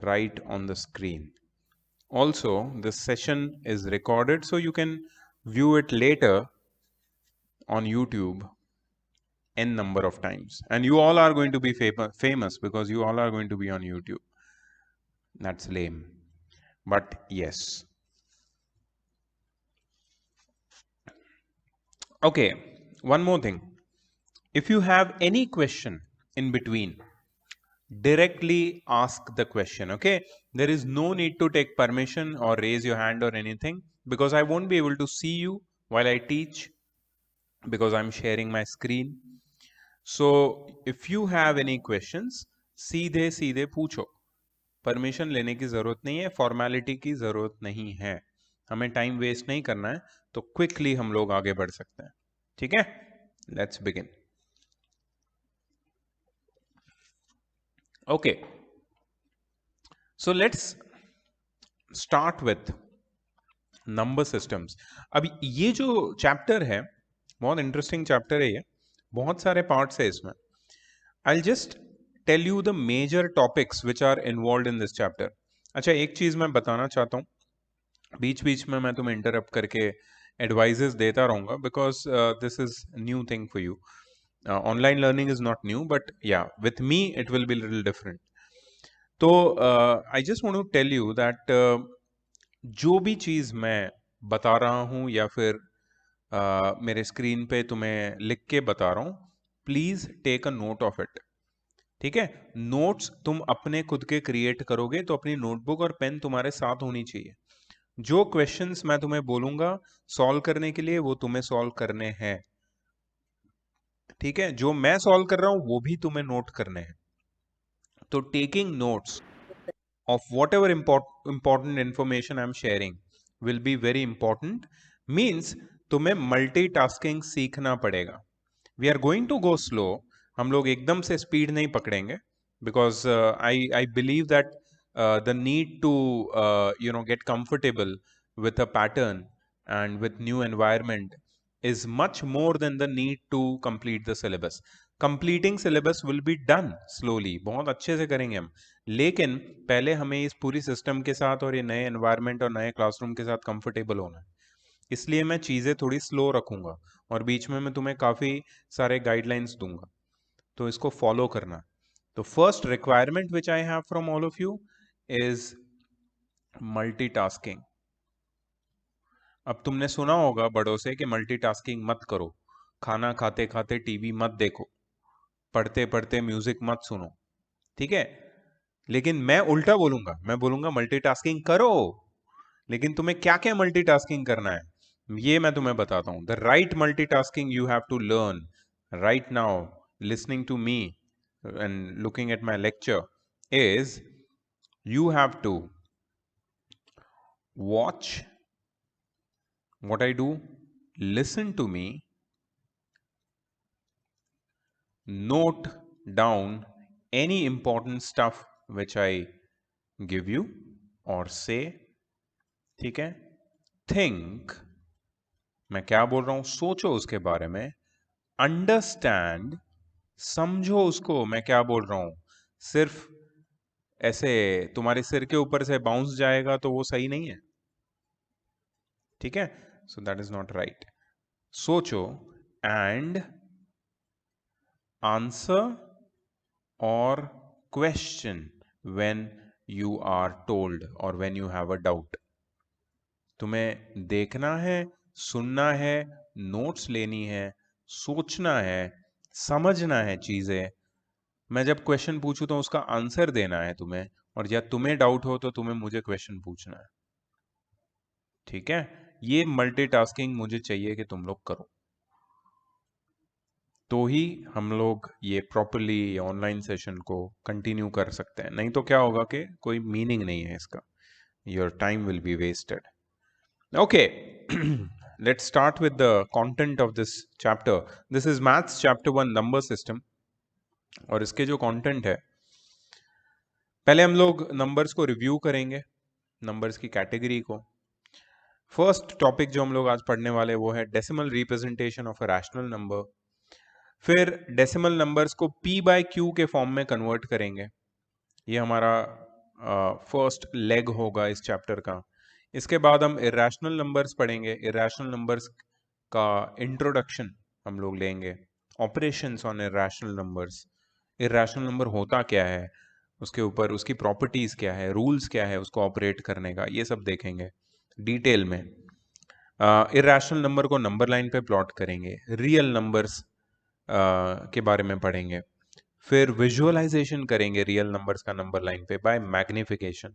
right on the screen. Also, this session is recorded, so you can view it later on YouTube n number of times. And you all are going to be famous because you all are going to be on YouTube. That's lame. But yes. Okay, one more thing. If you have any question in between, directly ask the question. Okay, there is no need to take permission or raise your hand or anything, because I won't be able to see you while I teach because I'm sharing my screen. So if you have any questions, सीधे सीधे पूछो. Permission लेने की ज़रूरत नहीं है, formality की ज़रूरत नहीं है, हमें टाइम वेस्ट नहीं करना है, तो क्विकली हम लोग आगे बढ़ सकते हैं. ठीक है, let's begin. Okay, so let's start with number systems. अब ये जो चैप्टर है बहुत इंटरेस्टिंग चैप्टर है, ये बहुत सारे पार्ट्स है इसमें. I'll just tell you the major topics which are involved in this chapter. अच्छा, एक चीज़ मैं बताना चाहता हूँ, बीच बीच में मैं तुम्हें इंटरप्ट करके एडवाइजेस देता रहूँगा, because this is new thing for you. Online learning is not new, but yeah with me it will be little different. तो I just want to tell you that जो भी चीज़ मैं बता रहा हूँ या फिर मेरे स्क्रीन पे तुम्हें लिख के बता रहा हूँ, please take a note of it. ठीक है, नोट्स तुम अपने खुद के क्रिएट करोगे तो अपनी नोटबुक और पेन तुम्हारे साथ होनी चाहिए. जो क्वेश्चंस मैं तुम्हें बोलूंगा सॉल्व करने के लिए, वो तुम्हें सॉल्व करने हैं. ठीक है, जो मैं सॉल्व कर रहा हूं वो भी तुम्हें नोट करने हैं. तो taking notes of whatever important information I'm sharing will be very important. Means तुम्हें मल्टीटास्किंग सीखना पड़ेगा. We are going to go slow, हम लोग एकदम से स्पीड नहीं पकड़ेंगे, because I believe that the need to get comfortable with a pattern and with new environment is much more than the need to complete the syllabus. Completing syllabus will be done slowly, बहुत अच्छे से करेंगे हम, लेकिन पहले हमें इस पूरी सिस्टम के साथ और ये नए एनवायरनमेंट और नए क्लासरूम के साथ कंफर्टेबल होना है. इसलिए मैं चीज़ें थोड़ी स्लो रखूंगा और बीच में मैं तुम्हें काफ़ी सारे गाइडलाइंस दूंगा, तो इसको फॉलो करना. तो first requirement which I have from all of you is multitasking. अब तुमने सुना होगा बड़ों से कि मल्टीटास्किंग मत करो, खाना खाते खाते टीवी मत देखो, पढ़ते पढ़ते म्यूजिक मत सुनो. ठीक है, लेकिन मैं उल्टा बोलूंगा, मैं बोलूंगा मल्टीटास्किंग करो, लेकिन तुम्हें क्या क्या मल्टीटास्किंग करना है ये मैं तुम्हें बताता हूं. The right multitasking you have to learn right now listening to me and looking at my lecture is you have to watch what I do, listen to me, note down any important stuff which I give you or say. ठीक है, think, मैं क्या बोल रहा हूं सोचो उसके बारे में. अंडरस्टैंड, समझो उसको मैं क्या बोल रहा हूं. सिर्फ ऐसे तुम्हारे सिर के ऊपर से बाउंस जाएगा तो वो सही नहीं है. ठीक है, so that is not right. सोचो एंड आंसर और question when you are told और when you have a doubt. तुम्हें देखना है, सुनना है, नोट्स लेनी है, सोचना है, समझना है चीजें. मैं जब क्वेश्चन पूछूं तो उसका आंसर देना है तुम्हें, और जब तुम्हें डाउट हो तो तुम्हें मुझे क्वेश्चन पूछना है. ठीक है, ये मल्टीटास्किंग मुझे चाहिए कि तुम लोग करो, तो ही हम लोग ये प्रॉपरली ऑनलाइन सेशन को कंटिन्यू कर सकते हैं. नहीं तो क्या होगा कि कोई मीनिंग नहीं है इसका, your time will be wasted. Okay, let's start with the content of this chapter. This is maths chapter 1 number system. और इसके जो कंटेंट है, पहले हम लोग नंबर्स को रिव्यू करेंगे, नंबर्स की कैटेगरी को. फर्स्ट टॉपिक जो हम लोग आज पढ़ने वाले वो है decimal representation of a rational number. फिर डेसिमल नंबर्स को p बाय q के फॉर्म में कन्वर्ट करेंगे. ये हमारा फर्स्ट लेग होगा इस चैप्टर का। इसके बाद हम इरेशनल नंबर्स पढ़ेंगे। इरेशनल नंबर्स का इंट्रोडक्शन हम लोग लेंगे। Operations on irrational numbers, irrational number होता क्या है, उसके ऊपर उसकी प्रॉपर्टीज क्या है, रूल्स क्या है उसको ऑपरेट करने का, ये सब देखेंगे डिटेल में। इरेशनल नंबर को नंबर लाइन पे प्लॉट करेंगे। रियल नंबर्स के बारे में पढ़ेंगे। फिर विजुअलाइजेशन करेंगे रियल नंबर्स का नंबर लाइन पे by magnification.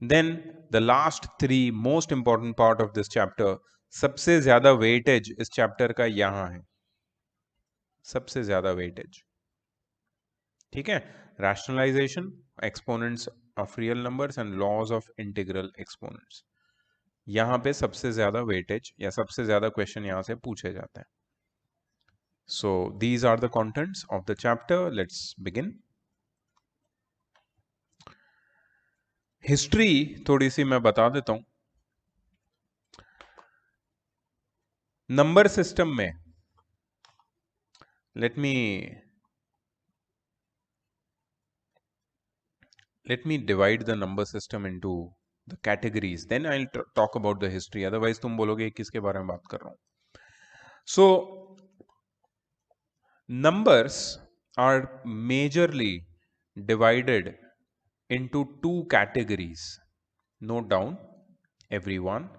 Then the last 3 most important part of this chapter, सबसे ज्यादा वेटेज इस चैप्टर का यहां है, सबसे ज्यादा वेटेज। ठीक है, rationalisation, exponents of real numbers and laws of integral exponents, यहां पे सबसे ज्यादा वेटेज या सबसे ज्यादा क्वेश्चन यहां से पूछे जाते हैं। So these are the contents of the chapter. Let's begin. History थोड़ी सी मैं बता देता हूं। नंबर सिस्टम में let me divide the number system into the categories, then I'll talk about the history, otherwise तुम बोलोगे किसके बारे में बात कर रहा हूं। So numbers are majorly divided into 2 categories. Note down everyone.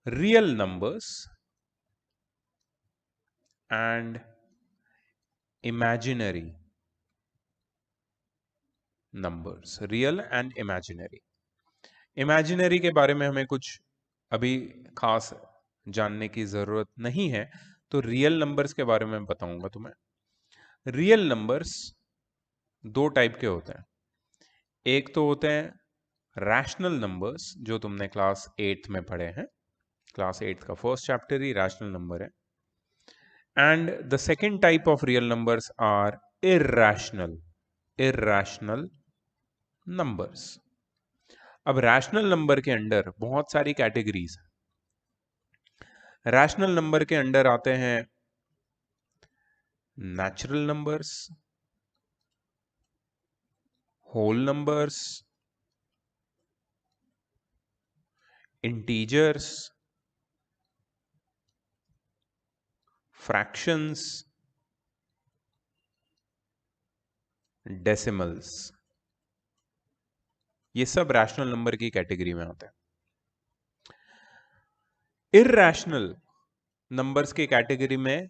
Real numbers and imaginary numbers. Real and imaginary. Imaginary के बारे में हमें कुछ अभी खास जानने की जरूरत नहीं है, तो रियल नंबर्स के बारे में बताऊंगा तुम्हें। रियल नंबर्स 2 टाइप के होते हैं। एक तो होते हैं रैशनल नंबर्स, जो तुमने क्लास 8 में पढ़े हैं। क्लास 8 का फर्स्ट चैप्टर ही रैशनल नंबर है। And the second type of real numbers are irrational numbers. अब रैशनल नंबर के अंडर बहुत सारी कैटेगरीज। रैशनल नंबर के अंडर आते हैं natural numbers, whole numbers, integers, fractions, decimals. ये सब रैशनल नंबर की कैटेगरी में आते हैं। इरैशनल नंबर्स के कैटेगरी में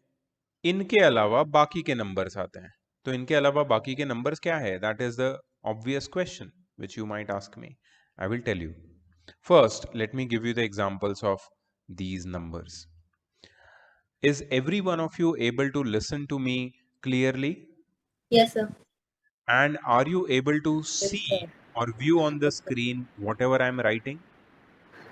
इनके अलावा बाकी के नंबर्स आते हैं। तो इनके अलावा बाकी के नंबर्स क्या है? That is the obvious question which you might ask me. I will tell you. First, let me give you the examples of these numbers. Is every one of you able to listen to me clearly? Yes, sir. And are you able to Yes, see sir. or view on the screen whatever I am writing?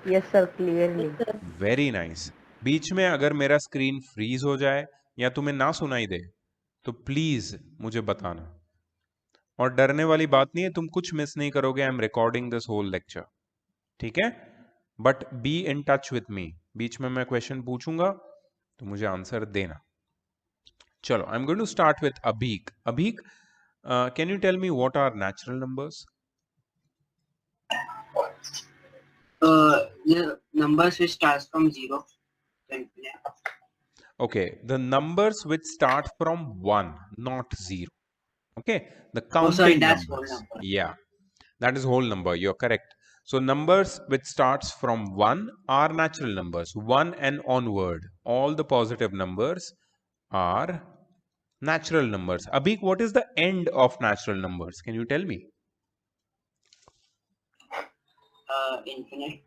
Yes, sir, clearly. Yes, sir. Very nice. बीच में अगर मेरा screen freeze हो जाए या तुम्हें ना सुनाई दे तो प्लीज मुझे बताना। और डरने वाली बात नहीं है, तुम कुछ मिस नहीं करोगे। I am recording this whole lecture, ठीक है? But be in touch with me. बीच में मैं क्वेश्चन पूछूंगा तो मुझे आंसर देना। चलो, I am going to start with Abhik. Abhik, can you tell me what are natural numbers? The numbers which starts from 0. Okay, the numbers which start from 1, not 0. Okay, the Oh, counting sorry, that's whole numbers. number. Yeah, that is whole number. You're correct. So numbers which starts from 1 are natural numbers. 1 and onward, all the positive numbers are natural numbers. Abhik, what is the end of natural numbers? Can you tell me? Infinite.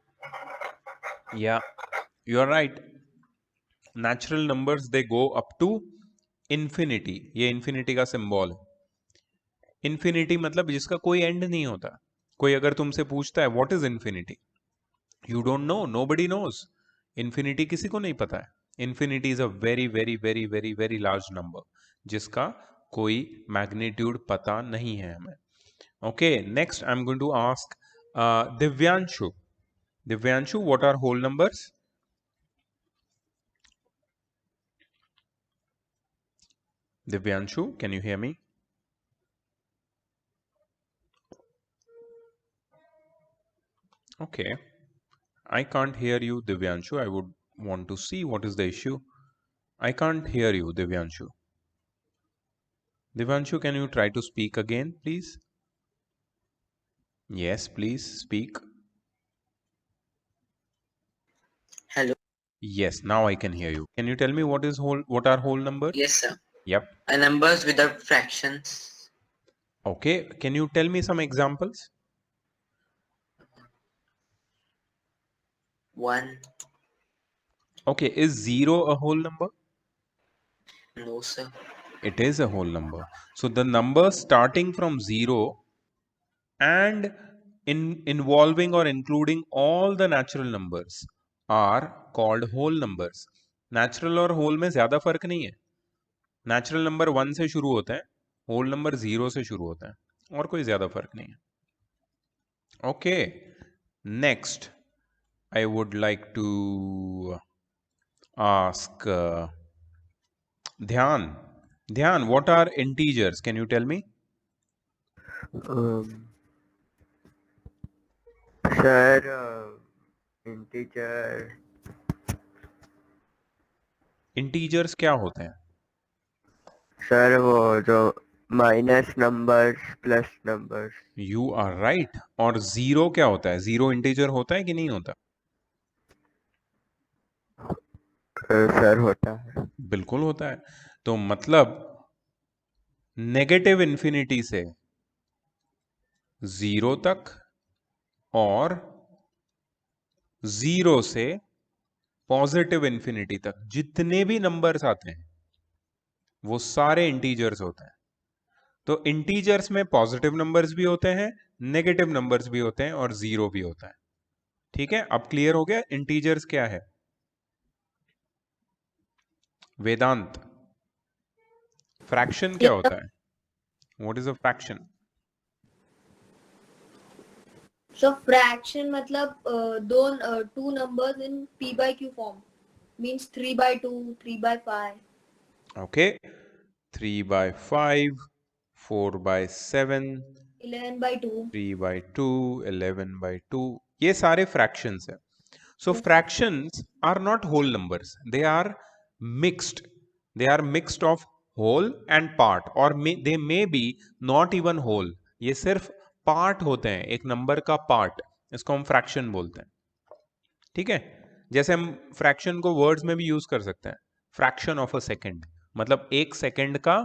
Yeah, you are right. Natural numbers, they go up to infinity. ये infinity का symbol है। infinity मतलब जिसका कोई end नहीं होता। कोई अगर तुमसे पूछता है what is infinity, you don't know, nobody knows. infinity किसी को नहीं पता है। infinity is a very very very very very large number जिसका कोई magnitude पता नहीं है हमें। Okay, next I'm going to ask Divyanshu. Divyanshu, what are whole numbers? Divyanshu, can you hear me? Okay. I can't hear you, Divyanshu. I would want to see what is the issue. I can't hear you, Divyanshu. Divyanshu, can you try to speak again, please? Yes, please speak. Hello. Yes, now I can hear you. Can you tell me what are whole numbers? Yes, sir. Yep. Numbers without fractions. Okay. Can you tell me some examples? 1. Okay. Is 0 a whole number? No, sir. It is a whole number. So the number starting from 0 and involving or including all the natural numbers are called whole numbers. Natural और whole में ज़्यादा फर्क नहीं है. Natural number 1 से शुरू होता है, whole number 0 से शुरू होता है, और कोई ज़्यादा फर्क नहीं है. Okay. Next, I would like to ask Dhyan. Dhyan, what are integers? Can you tell me? Sir, integer. Integers क्या होते हैं? सर वो जो minus numbers plus numbers. You are right. और जीरो क्या होता है? जीरो इंटीजर होता है कि नहीं होता? सर होता है. बिल्कुल होता है. तो मतलब नेगेटिव इन्फिनिटी से जीरो तक और जीरो से पॉजिटिव इन्फिनिटी तक जितने भी नंबर्स आते हैं वो सारे इंटीजर्स होते हैं. तो इंटीजर्स में पॉजिटिव नंबर्स भी होते हैं, नेगेटिव नंबर्स भी होते हैं और जीरो भी होता है. ठीक है, अब क्लियर हो गया इंटीजर्स क्या है? वेदांत, फ्रैक्शन क्या होता है? What is a fraction? So fraction मतलब two numbers in p by q form means 3 by 2, 3 by 5. Okay, 3 by 5, 4 by 7, 11 by 2. 3 by 2, 11 by 2, ये सारे fractions हैं. So fractions are not whole numbers. They are mixed. They are mixed of whole and part, or they may be not even whole. ये सिर्फ part होते हैं, एक number का part. इसको हम fraction बोलते हैं. ठीक है, जैसे हम fraction को words में भी use कर सकते हैं. Fraction of a second, मतलब एक second का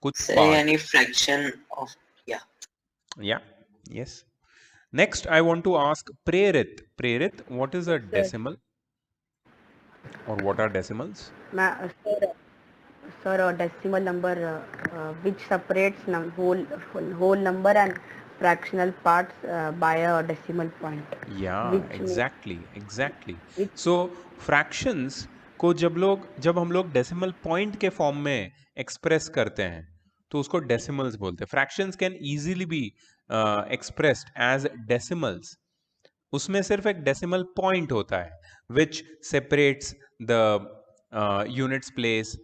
कुछ Sir, part. any fraction of Yeah. Yes. Next, I want to ask Prerit. Prerit, what is a decimal? Or what are decimals? Sir, a decimal number which separates whole number and fractional parts by a decimal point. Yeah, Which exactly. which- So fractions को जब हम लोग decimal point के form में express करते हैं तो उसको डेसिमल्स बोलते हैं. Fractions can easily be expressed as decimals. उसमें सिर्फ एक डेसिमल पॉइंट होता है which separates the units place,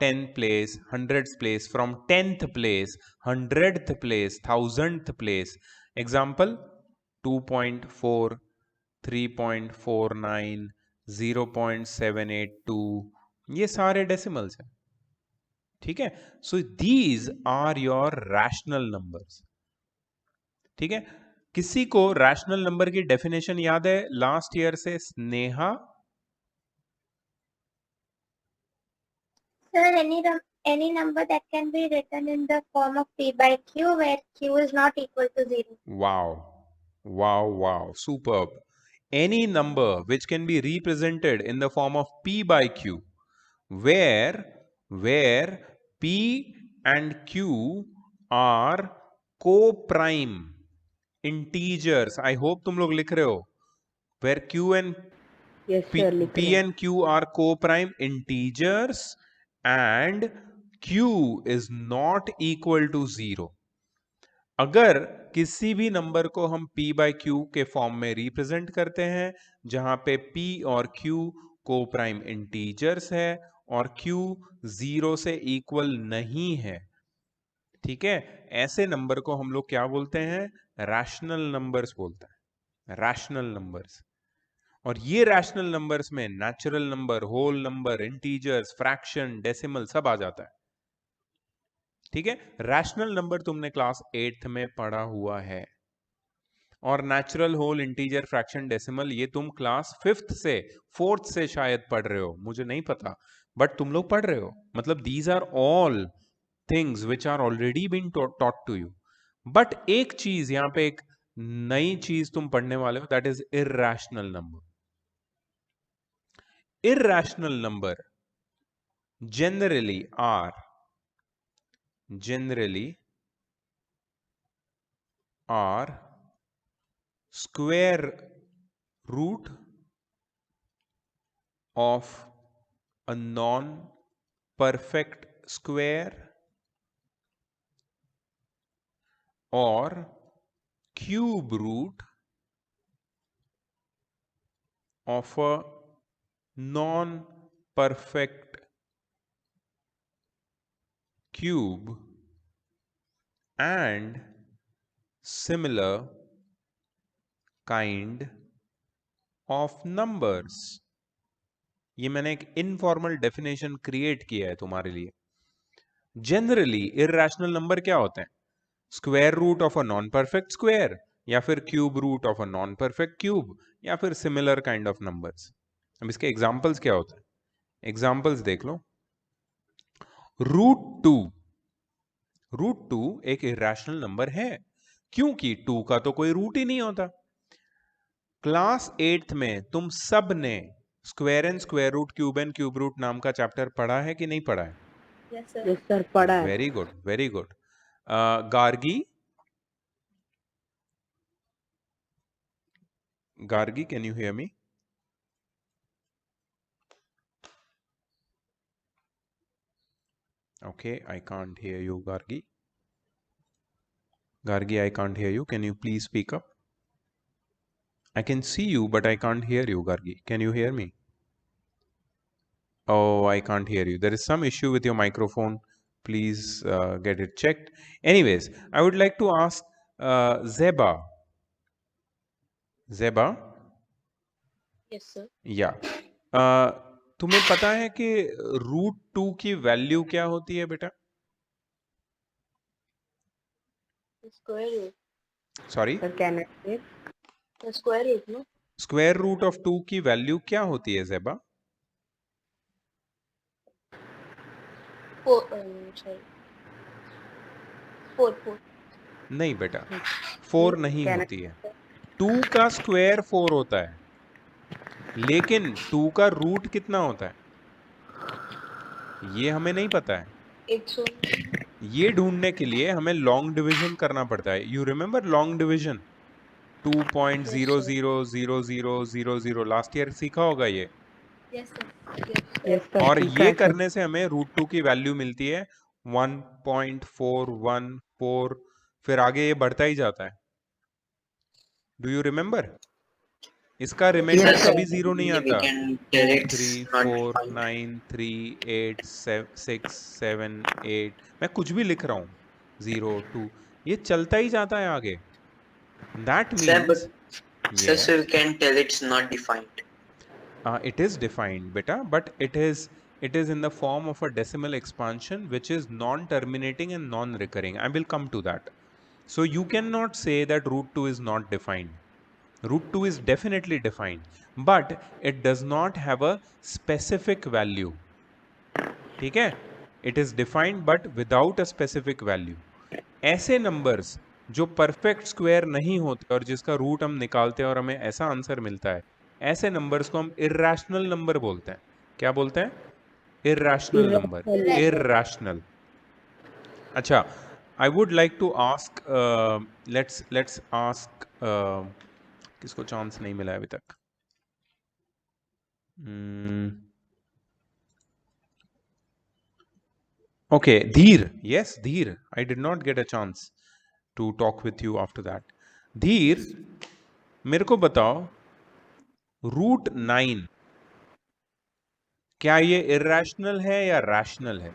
10th place, 100th place from 10th place, 100th place, 1000th place. Example 2.4, 3.49, 0.782, ये सारे डेसिमल्स हैं. ठीक है, so these are your rational numbers. ठीक है, किसी को रैशनल नंबर की डेफिनेशन याद है लास्ट ईयर से? Sneha. Sir, any number that can be written in the form of p by q where q is not equal to 0. Wow, superb. Any number which can be represented in the form of p by q where p and q are co-prime integers. I hope तुम लोग लिख रहे हो. Where q and Yes, sir. लिख p रहे हैं. and q are co-prime integers and q is not equal to 0. अगर किसी भी नंबर को हम p by q के फॉर्म में रिप्रेजेंट करते हैं जहां पे p और q को प्राइम इंटीजर्स है और q 0 से इक्वल नहीं है, ठीक है, ऐसे नंबर को हम लोग क्या बोलते हैं? रैशनल नंबर्स बोलते हैं. Rational numbers. और ये रैशनल नंबर्स में natural number, whole number, integers, fraction, decimal सब आ जाता है। ठीक है, रैशनल नंबर तुमने क्लास 8th में पढ़ा हुआ है, और natural, whole, integer, fraction, decimal ये तुम क्लास 5th से 4th से शायद पढ़ रहे हो, मुझे नहीं पता, बट तुम लोग पढ़ रहे हो। मतलब these are all things which are already been taught to you. But एक चीज यहां पे, एक नई चीज तुम पढ़ने वाले हो, that is irrational number. irrational number generally are square root of a non-perfect square or cube root of a non-perfect cube and similar kind of numbers। ये मैंने एक इनफॉर्मल डेफिनेशन क्रिएट किया है तुम्हारे लिए। जनरली इरैशनल नंबर क्या होते हैं? Square root of a non perfect square, या फिर cube root of a non perfect cube, या फिर सिमिलर काइंड ऑफ नंबर्स। अब इसके एग्जांपल्स क्या होते हैं? एग्जांपल्स देख लो। रूट टू एक इरैशनल नंबर है, क्योंकि 2 का तो कोई रूट ही नहीं होता। क्लास 8th में तुम सब ने square and square root, cube and cube root नाम का चैप्टर पढ़ा है कि नहीं पढ़ा है? Yes, sir. Yes, sir. पढ़ा है. Very good, very good. Gargi, can you hear me? Okay, I can't hear you, Gargi. Gargi, I can't hear you. Can you please speak up? I can see you, but I can't hear you, Gargi. Can you hear me? Oh, I can't hear you. There is some issue with your microphone. Please get it checked. Anyways, I would like to ask Zeba. Zeba? Yes, sir. Yeah. तुम्हें पता है कि √2 की value क्या होती है बेटा? The square root. Sorry, Sir, can I say? The square root, no? Square root of 2 की वैल्यू क्या होती है ज़ेबा? 4. Sorry. 4. नहीं बेटा, 4 नहीं Can I- होती है। 2 का स्क्वायर 4 होता है, लेकिन 2 का रूट कितना होता है ये हमें नहीं पता है। 100. ये ढूंढने के लिए हमें लॉन्ग डिवीजन करना पड़ता है। You remember long division? 2.000000, last year सीखा होगा ये। Yes, sir. Yes. Yes, sir. और सीखा ये है, sir. करने से हमें √2 की वैल्यू मिलती है 1.414, फिर आगे ये बढ़ता ही जाता है। Do you remember? इसका रिमाइंडर Yes, sir. कभी 0 नहीं We आता। can 2 tell it's 3 not 4 defined. 9 3 8 6 7 8, मैं कुछ भी लिख रहा हूँ, 0 2, ये चलता ही जाता है आगे। That Sir, means so we can tell it's not defined. it is defined beta, but it is in the form of a decimal expansion which is non-terminating and non-recurring. I will come to that. So you cannot say that √2 is not defined. √2 is definitely defined, but it does not have a specific value. ठीक है, it is defined but without a specific value. ऐसे numbers जो perfect square नहीं होते और जिसका root हम निकालते हैं और हमें ऐसा आंसर मिलता है, ऐसे numbers को हम irrational number बोलते हैं। क्या बोलते हैं? irrational number. irrational. अच्छा, I would like to ask, let's ask, किसको चांस नहीं मिला है अभी तक? Okay, Dheer. Yes, Dheer. I did not get a chance to talk with you after that. Dheer, मेरे को बताओ, √9 क्या ये irrational है या rational है?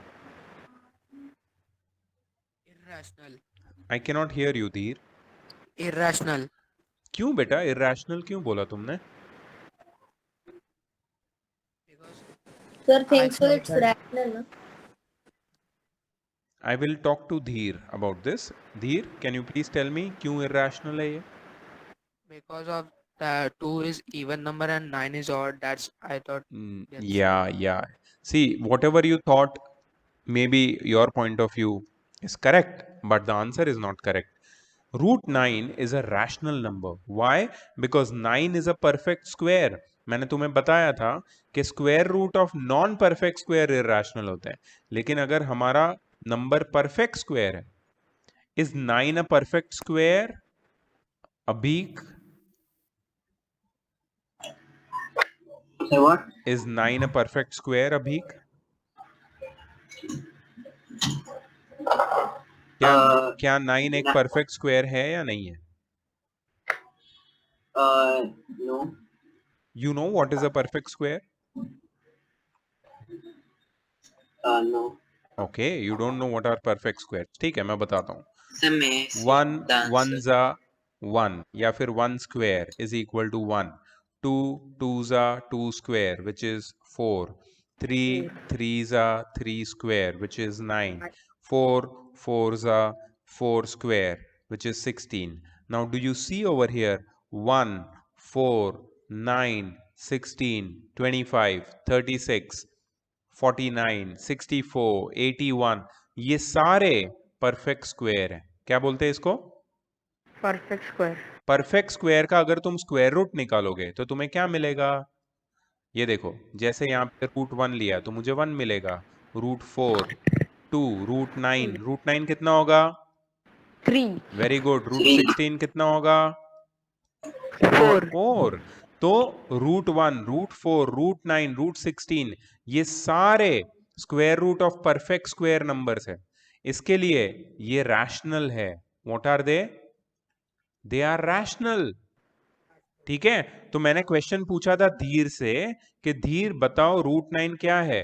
Irrational. I cannot hear you, Dheer. Irrational. क्यों बेटा इरेशनल क्यों बोला तुमने? Because Sir I thinks so thought it's that rational, no? I will talk to Dheer about this. Dheer, can you please tell me क्यों irrational है ये? because of the 2 is even number and 9 is odd, that's I thought that's Yeah. See, whatever you thought, maybe your point of view is correct, but the answer is not correct. Root 9 is a rational number. Why? Because 9 is a perfect square. मैंने तुम्हें बताया था कि square root of non perfect square irrational होता है, लेकिन अगर हमारा नंबर परफेक्ट स्क्वायर है, is 9 a perfect square? Abhik, Say what? Is 9 a perfect square? Abhik, क्या क्या 9 एक परफेक्ट स्क्वायर है या नहीं है? No. You know what is a perfect square? No. Okay, you don't know what are perfect square. ठीक है, मैं बताता हूँ. Sir, may I see one the one answer? जा वन, या फिर one square is equal to one. Two two जा two square which is four. Three three जा three square which is nine. Four four जा four square which is 16. Now do you C over here 1 4 9 16 25 36 49 64 81, ये सारे perfect square हैं. क्या बोलते हैं इसको? Perfect square. परफेक्ट स्क्वायर का अगर तुम स्क्वायर रूट निकालोगे तो तुम्हें क्या मिलेगा? ये देखो, जैसे यहाँ पे रूट 1 लिया तो मुझे 1 मिलेगा. रूट 4 2, रूट 9 कितना होगा? 3. Very good. रूट 3. 16 कितना होगा? 4. 4. तो रूट 1 रूट 4 रूट 9 रूट 16 ये सारे square root of perfect square numbers है. इसके लिए ये रैशनल है. What are they? They are rational. ठीक है. तो मैंने क्वेश्चन पूछा था धीर से कि धीर बताओ रूट 9 क्या है,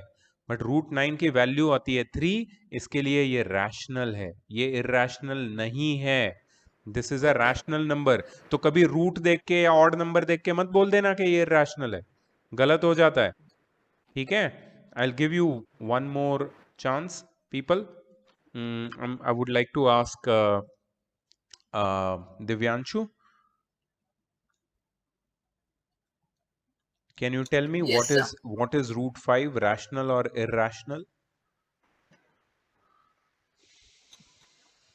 बट रूट 9 की वैल्यू आती है 3. इसके लिए ये रैशनल है, ये इरेशनल नहीं है. This is a rational number. तो कभी रूट देख के या ऑड नंबर देख के मत बोल देना कि ये इरेशनल है, गलत हो जाता है. ठीक है. I will give you one more chance people. I would like to ask Divyanshu, can you tell me Yes, sir. what is root 5, rational or irrational?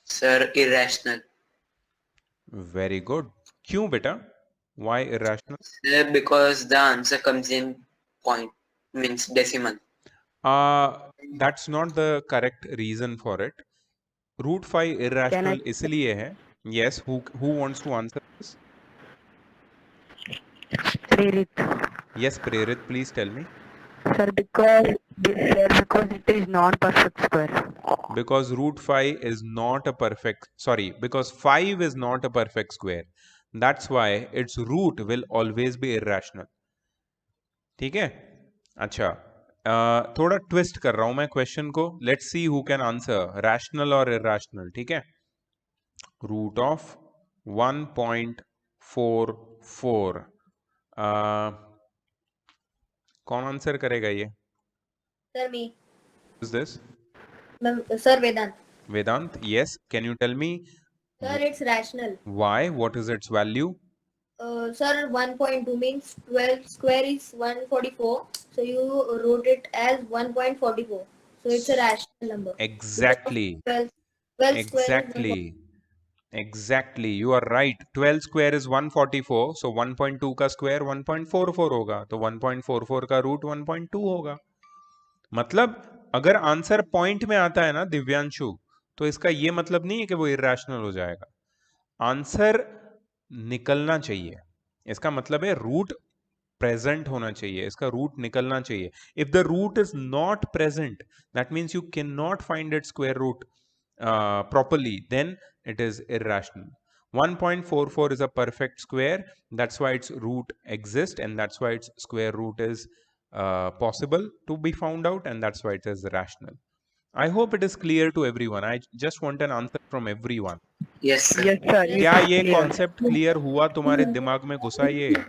Sir, irrational. Very good. क्यों बेटा? Why irrational? Sir, because the answer comes in point, means decimal. That's not the correct reason for it. Root 5 irrational इसलिए है. Yes, who wants to answer this? Prerit. Yes, Prerit, please tell me. Sir, because it is non-perfect square. Because root 5 is not a perfect, sorry, because 5 is not a perfect square. That's why its root will always be irrational. ठीक है. अच्छा, थोड़ा twist कर रहा हूं मैं question को. Let's see who can answer rational और इरेशनल. ठीक है. Root of 1.44. कौन आंसर करेगा ये? Sir, me. Is this Sir, Vedant. Vedant? Yes. Can you tell me Sir, it's rational. Why? What is its value? Sir, 1.2 means 12 square is 144. So you wrote it as 1.44. So it's a rational number. Exactly. 12 square is Exactly. You are right. 12 square is 144. So 1.2 का square 1.44 होगा. तो 1.44 का root 1.2 होगा. मतलब अगर answer point में आता है ना दिव्यांशु, तो इसका ये मतलब नहीं है कि वो इरेशनल हो जाएगा. आंसर निकलना चाहिए. इसका मतलब है रूट प्रेजेंट होना चाहिए, इसका रूट निकलना चाहिए. If the root is not present, that means you can not find it square root properly, then it is irrational. 1.44 is a perfect square. That's why its root exists, and that's why its square root is possible to be found out, and that's why it is rational. I hope it is clear to everyone. I just want an answer from everyone. Yes, sir. Yes, sir. क्या ये concept clear हुआ तुम्हारे दिमाग में घुसा ये? Yes,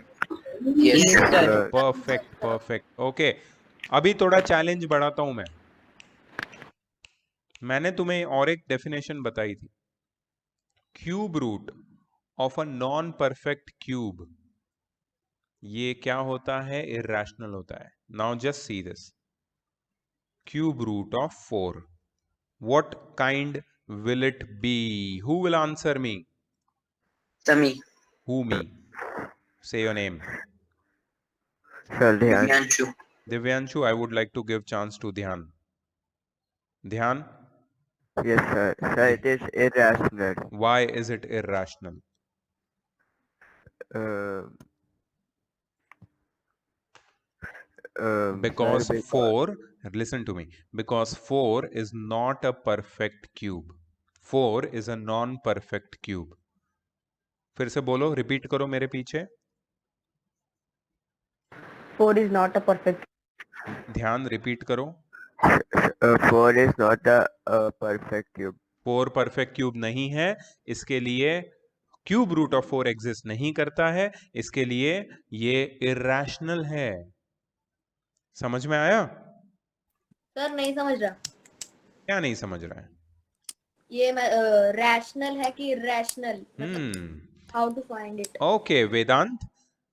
Yes, sir. sir. Perfect perfect okay. अभी थोड़ा चैलेंज बढ़ाता हूं मैं. मैंने तुम्हें और एक डेफिनेशन बताई थी. Cube root of a non perfect cube, ये क्या होता है? इरैशनल होता है. Now just see this. Cube root of 4, what kind will it be? Who will answer me? Sami. Who me? Say your name. Sir, Dhyan. Divyanshu. Divyanshu, I would like to give chance to Dhyan. Dhyan, Yes, sir. Sir, it is irrational. why is it irrational? Because Sir, 4, listen to me, because 4 is not a perfect cube. 4 is a non-perfect cube. फिर से बोलो, repeat करो मेरे पीछे. 4 is not a perfect. ध्यान, repeat करो. 4 is not a perfect cube. 4 perfect cube नहीं है, इसके लिए क्यूब रूट ऑफ 4 एग्जिस्ट नहीं करता है, इसके लिए ये इरैशनल है. समझ में आया? सर नहीं समझ रहा, क्या नहीं समझ रहा है? ये रैशनल है कि irrational, how to find it? Okay Vedant,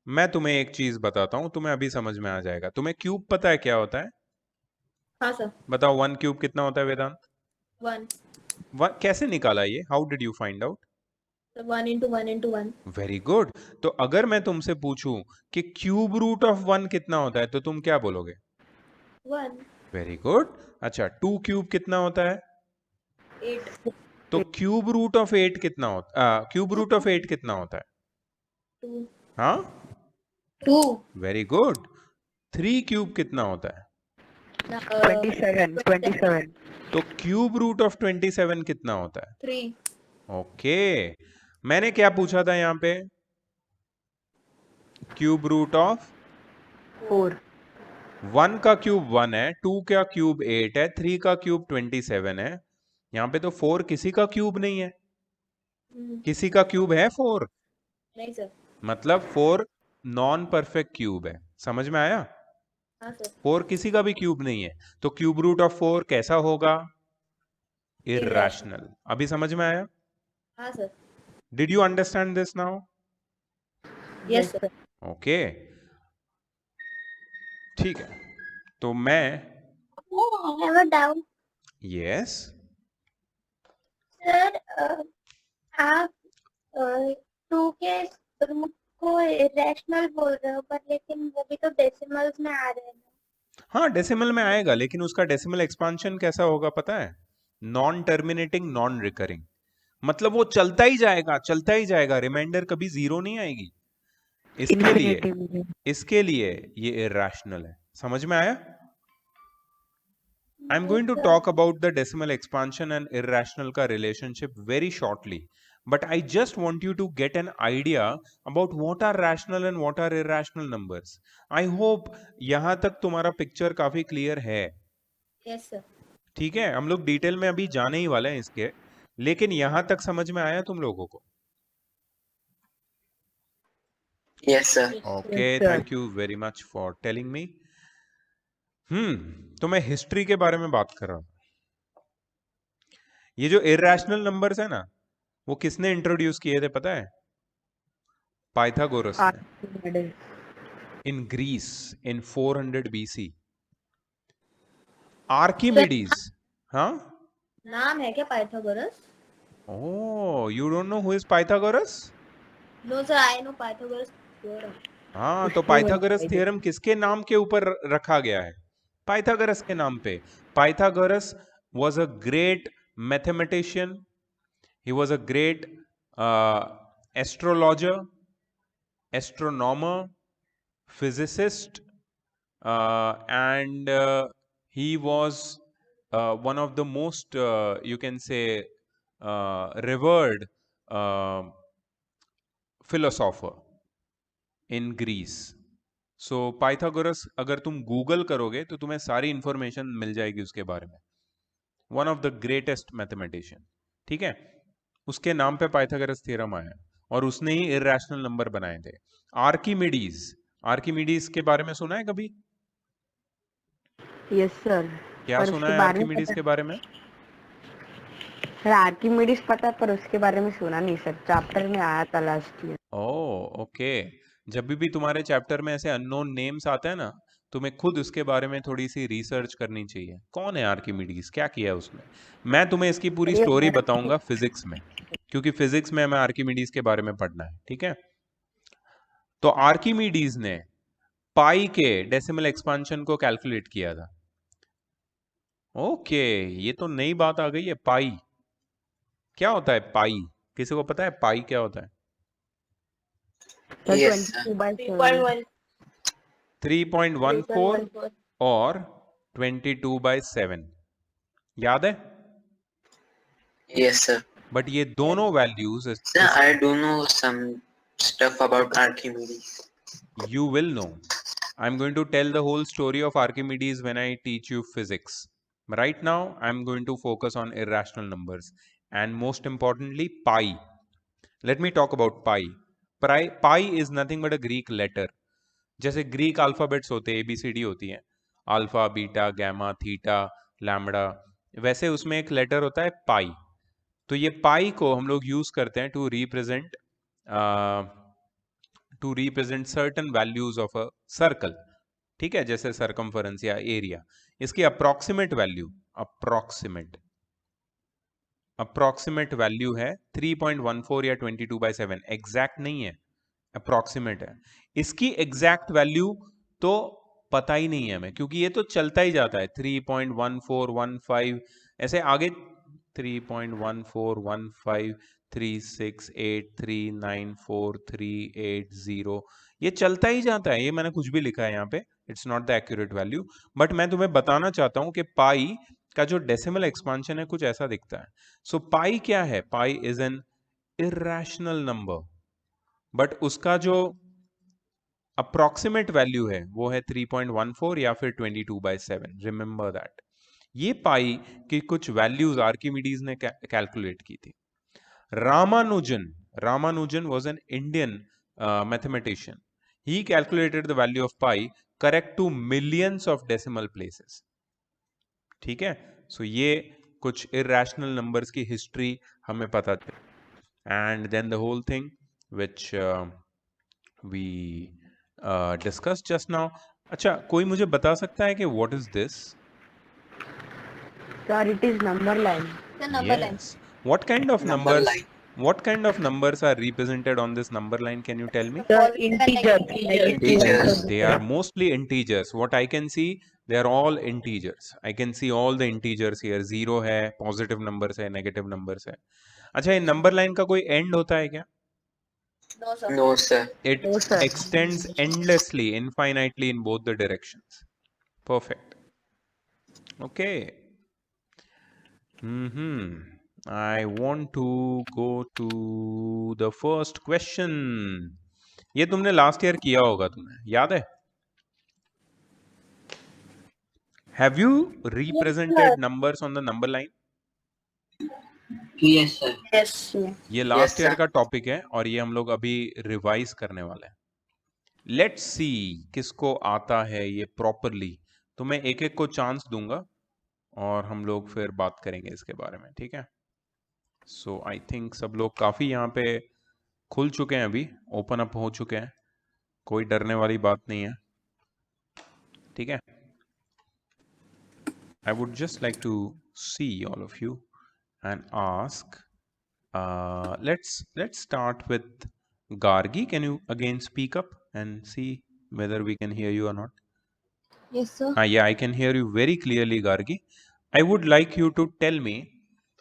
मैं तुम्हें एक चीज बताता हूं, तुम्हें अभी समझ में आ जाएगा. तुम्हें क्यूब पता है क्या होता है? हाँ सर. बताओ 1 क्यूब कितना होता है वेदांत? 1. कैसे निकाला ये? How did you find out? 1 into 1 into 1. Very good. तो अगर मैं तुमसे पूछूं कि क्यूब रूट ऑफ 1 कितना होता है, तो तुम क्या बोलोगे? 1. Very good. अच्छा, 2 क्यूब कितना होता है? 8. तो क्यूब रूट ऑफ 8 कितना होता है? क्यूब रूट ऑफ 8 कितना होता है? 2. हाँ, 2. Very good. 3 क्यूब कितना होता है? 27. तो क्यूब रूट ऑफ 27 कितना होता है? 3. ओके. मैंने क्या पूछा था यहाँ पे? Cube root of 4. 1 का क्यूब 1 है, 2 का क्यूब 8 है, 3 का क्यूब 27 है. यहाँ पे तो 4 किसी का क्यूब नहीं है. किसी का क्यूब है 4? नहीं सर. मतलब 4 नॉन परफेक्ट क्यूब है. समझ में आया? हाँ सर. 4 किसी का भी क्यूब नहीं है. तो क्यूब रूट ऑफ 4 कैसा होगा? इरैशनल. अभी समझ में आया? हाँ sir. Did you understand this now? Yes sir. Okay, ठीक है. तो मैं I have a doubt. Yes, sir आप 2 के रूट को इरेशनल बोल रहे हो, पर लेकिन वो भी तो डेसिमल्स में आ रहे हैं ना. हाँ डेसिमल में आएगा, लेकिन उसका डेसिमल एक्सपांशन कैसा होगा पता है? Non terminating, non recurring. मतलब वो चलता ही जाएगा, रिमाइंडर कभी जीरो नहीं आएगी. इसके लिए ये इरैशनल है. समझ में आया? I'm going to talk about the decimal expansion and irrational का relationship very shortly, but I just want you to get an idea about what are rational and what are irrational numbers. I hope यहाँ तक तुम्हारा picture काफी clear है. Yes sir. ठीक है, हम लोग डिटेल में अभी जाने ही वाले हैं इसके, लेकिन यहाँ तक समझ में आया तुम लोगों को? Yes, sir. Okay, Yes, sir. thank you very much for telling me. तो मैं हिस्ट्री के बारे में बात कर रहा हूं. ये जो इरैशनल नंबर्स है ना, वो किसने इंट्रोड्यूस किए थे पता है? पाइथागोरस ने, in Greece in 400 BC. Archimedes. हाँ, नाम है क्या Pythagoras? Oh, you don't know who is Pythagoras? No sir, I know Pythagoras. हाँ, तो पाइथागोरस थ्योरम किसके नाम के ऊपर रखा गया है? पाइथागोरस के नाम पे. Pythagoras was a great mathematician. He was a great astrologer, astronomer, physicist, and he was one of the most, you can say, revered philosopher in Greece. So Pythagoras अगर तुम गूगल करोगे तो तुम्हें सारी इंफॉर्मेशन मिल जाएगी उसके बारे में. One of the greatest mathematician, ठीक है, उसके नाम पे पाइथागोरस थ्योरम आया और उसने ही इररेशनल नंबर बनाए थे। आर्किमिडीज के बारे में सुना है कभी? Yes sir. क्या पर सुना उसके है बारे में आर्किमिडीज पता, के बारे में? सर आर्किमिडीज पता है पर उसके बारे में सुना नहीं सर, चैप्टर में आया था लास्ट ईयर। ओके। जब भी तुम्हारे चैप्टर में ऐसे अननोन नेम्स आते हैं ना, तुम्हें खुद उसके बारे में थोड़ी सी रिसर्च करनी चाहिए। कौन है आर्किमिडीज, क्या किया है उसने? मैं तुम्हें इसकी पूरी ये स्टोरी बताऊंगा फिजिक्स में, क्योंकि फिजिक्स में हमें आर्किमिडीज के बारे में पढ़ना है, ठीक है। तो आर्किमिडीज ने पाई के डेसिमल एक्सपांशन को कैलकुलेट किया था। ओके, ये तो नई बात आ गई है। पाई क्या होता है? पाई किसी को पता है पाई क्या होता है? Sir Yes, sir. 22/7। 3.14 और 22/7 याद है? Yes, sir. बट ये दोनों values Sir, I do know some stuff about Archimedes. you will know. I'm going to tell the whole story of Archimedes when I teach you physics. Right now, I'm going to focus on irrational numbers and most importantly, pi. Let me talk about pi. Pi is nothing but a Greek letter. जैसे Greek alphabets होते हैं, ABCD होती है, alpha, beta, gamma, theta, lambda, वैसे उसमें एक letter होता है पाई। तो ये पाई को हम लोग यूज करते हैं to represent certain values of a circle, ठीक है, जैसे सरकमफरेंस या एरिया। इसकी अप्रोक्सीमेट वैल्यू है 3.14 या 22/7, एग्जैक्ट नहीं है, अप्रोक्सीमेट है। इसकी एग्जैक्ट वैल्यू तो पता ही नहीं है हमें, क्योंकि ये तो चलता ही जाता है 3.1415 ऐसे आगे 3.141536839438 ये चलता ही जाता है। ये मैंने कुछ भी लिखा है यहाँ पे, it's not the accurate value, but मैं तुम्हें बताना चाहता हूं कि पाई का जो डेसिमल एक्सपांशन है कुछ ऐसा दिखता है। सो पाई क्या है? Pi is an irrational number, but उसका जो अप्रोक्सीमेट वैल्यू है वो है 3.14 या फिर 22/7। Remember that. ये पाई की कुछ वैल्यूज आर्किमिडीज ने कैलकुलेट की थी। Ramanujan was an Indian mathematician. He calculated the value of pi correct to millions of decimal places. ठीक है, सो ये कुछ irrational numbers की हिस्ट्री हमें पता चली, and then the whole thing which we discussed just now. अच्छा, कोई मुझे बता सकता है कि what is this? Sir it is number line. The number line. Yes. What kind of Number numbers? line. What kind of numbers are represented on this number line? Can you tell me? Sir integer. Integers. They are mostly integers. What I can see, they are all integers. I can see all the integers here. Zero है, positive numbers है, negative numbers है। अच्छा, ये number line का कोई end होता है क्या? No, sir. No, sir. It No, sir. extends endlessly, infinitely in both the directions. Perfect. Okay. I want to go to the first question. ये तुमने लास्ट ईयर किया होगा, तुम्हें याद है? Have you represented numbers on the number line? Yes, sir. Yes. ये last sir. Year का topic है और ये हम लोग अभी रिवाइज करने वाले हैं। लेट्स सी किसको आता है ये प्रॉपरली। तो मैं एक एक को चांस दूंगा और हम लोग फिर बात करेंगे इसके बारे में, ठीक है? सो आई थिंक सब लोग काफ़ी यहाँ पे खुल चुके हैं, अभी ओपन अप हो चुके हैं, कोई डरने वाली बात नहीं है, ठीक है? I would just like to see all of you and ask, let's start with Gargi. Can you again speak up and see whether we can hear you or not? Yes, sir. Yeah, I can hear you very clearly, Gargi. I would like you to tell me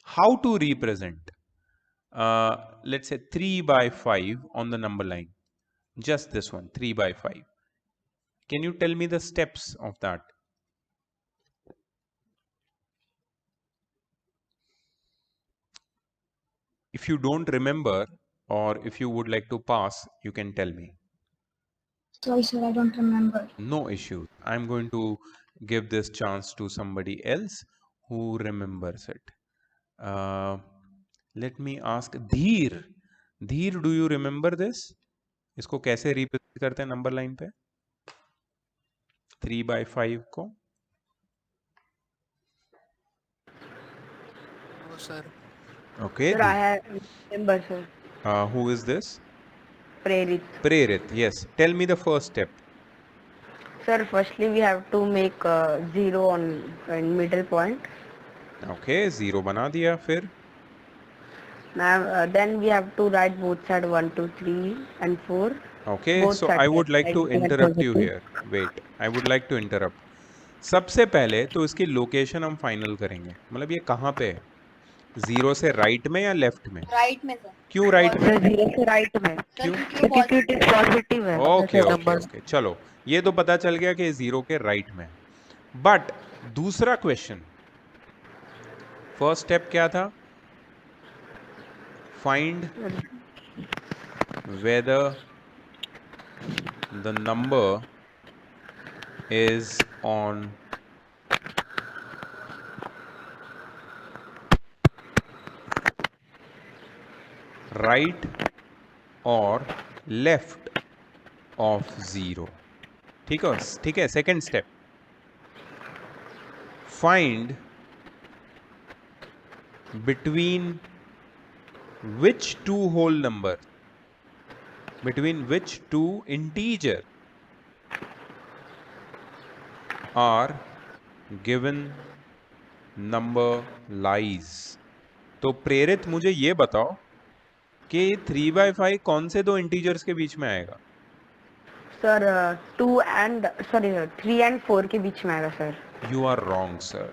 how to represent, let's say 3/5 on the number line. Just this one, 3/5. Can you tell me the steps of that? If you don't remember or if you would like to pass, you can tell me. Sorry, sir, I don't remember. No issue. I'm going to give this chance to somebody else who remembers it? Let me ask Dheer. Dheer, do you remember this? इसको कैसे represent करते हैं number line पे 3/5 को? No, sir. Okay. Sir, I remember, sir. Who is this? Prerit. Prerit. Yes. Tell me the first step. Sir, firstly we have to make 0 on in middle point. Okay. 0 बना दिया फिर. Now then we have to write both side 1, 2, 3 and 4. Okay. Both So sides, I would like to negative and interrupt you positive. here. Wait. I would like to interrupt. सबसे पहले तो इसकी location हम final करेंगे. मतलब ये कहाँ पे है? 0 से राइट में या लेफ्ट में? राइट में सर। क्यों राइट में? Sir, 0 से right में. क्यों? क्योंकि it is positive है. ओके Sir, ओके ओके चलो ये तो पता चल गया कि 0 के राइट में. बट दूसरा क्वेश्चन, फर्स्ट स्टेप क्या था? Find whether the number is on right or left of 0. ठीक है. Second step, find between which two whole number, between which two integer are given number lies. तो प्रेरित मुझे ये बताओ कि 3/5 कौन से दो इंटीजर्स के बीच में आएगा? Sir, 3 and 4 के बीच में आएगा sir. You are wrong sir.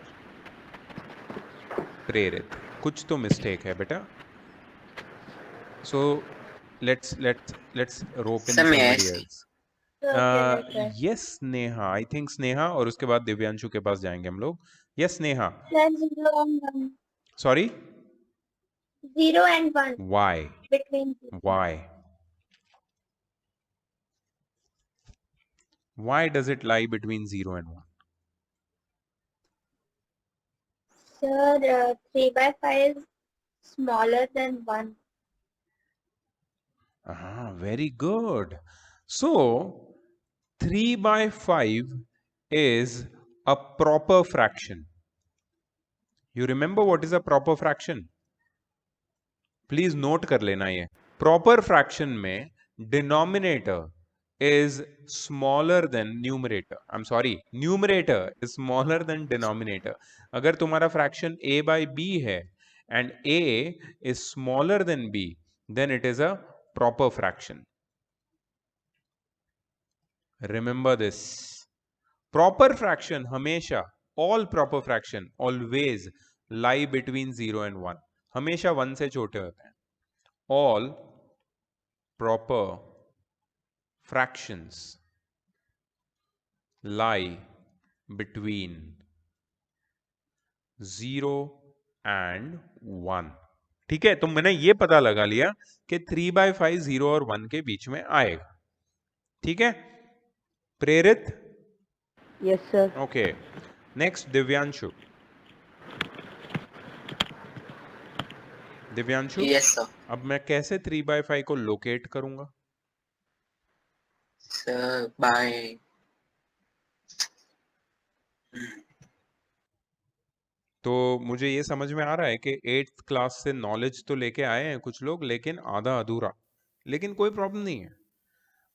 Prerit कुछ तो मिस्टेक है बेटा. So let's rope in Sir, may I somebody say? else. So, okay, let's try. Yes Sneha, I think Sneha, और उसके बाद दिव्यांशु के पास जाएंगे हम लोग. Yes Sneha. Sir, 0 and 1. Sorry, 0 and 1 why? between two. Why does it lie between 0 and 1? Sir, 3/5 is smaller than 1. Very good. So 3/5 is a proper fraction. You remember what is a proper fraction? Please note कर लेना ये. Proper fraction में denominator is smaller than numerator. I'm sorry, numerator is smaller than denominator. अगर तुम्हारा fraction a by b है and a is smaller than b, then it is a proper fraction. Remember this. Proper fraction हमेशा, all proper fraction always lie between 0 and 1. हमेशा 1 से छोटे होते हैं. All proper fractions lie between 0 and 1. ठीक है, तो मैंने ये पता लगा लिया कि 3/5 0 और 1 के बीच में आएगा. ठीक है प्रेरित? Yes, sir. Okay. Next Divyanshu. Divyanshu, Yes, sir. अब मैं कैसे 3/5 को लोकेट करूंगा? Sir, by तो मुझे ये समझ में आ रहा है कि 8th क्लास से नॉलेज तो लेके आए हैं कुछ लोग, लेकिन आधा अधूरा. लेकिन कोई प्रॉब्लम नहीं है,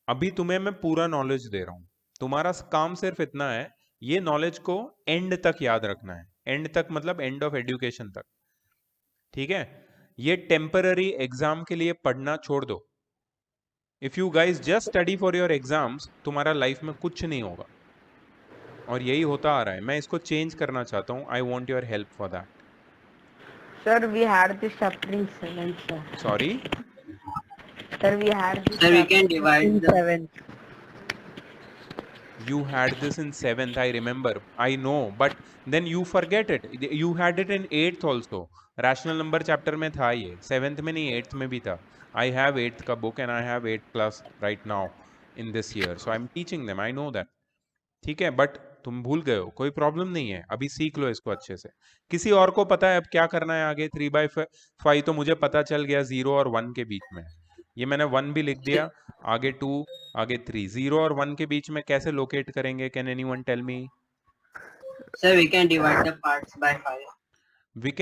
अभी तुम्हें मैं पूरा नॉलेज दे रहा हूं. तुम्हारा काम सिर्फ इतना है, ये नॉलेज को एंड तक याद रखना है. एंड तक मतलब एंड ऑफ एजुकेशन तक. ठीक है, ये टेम्पररी एग्जाम के लिए पढ़ना छोड़ दो. If you guys just study for your exams, तुम्हारा लाइफ में कुछ नहीं होगा. और यही होता आ रहा है. मैं इसको चेंज करना चाहता हूँ. I want your help for that. Sir, we had this chapter in 7th, sir. Sorry, Sir, we had this Sir, we chapter can divide in the 7th. you had this in 7th, I remember, I know, but then you forget it. You had it in 8th also. rational number chapter में था ये. 7th में नहीं, 8th में भी था. I have 8th का book and I have 8th class right now in this year, so I'm teaching them. I know that. ठीक है, but तुम भूल गए हो, कोई प्रॉब्लम नहीं है, अभी सीख लो इसको अच्छे से। किसी और को पता है अब क्या करना है आगे? 3/5 तो मुझे पता चल गया 0 और 1 के बीच में, ये मैंने 1 भी लिख दिया, आगे 2, आगे 3। 0 और 1 के बीच में कैसे लोकेट करेंगे? Can anyone tell me? Sir, we can divide the parts by 5. We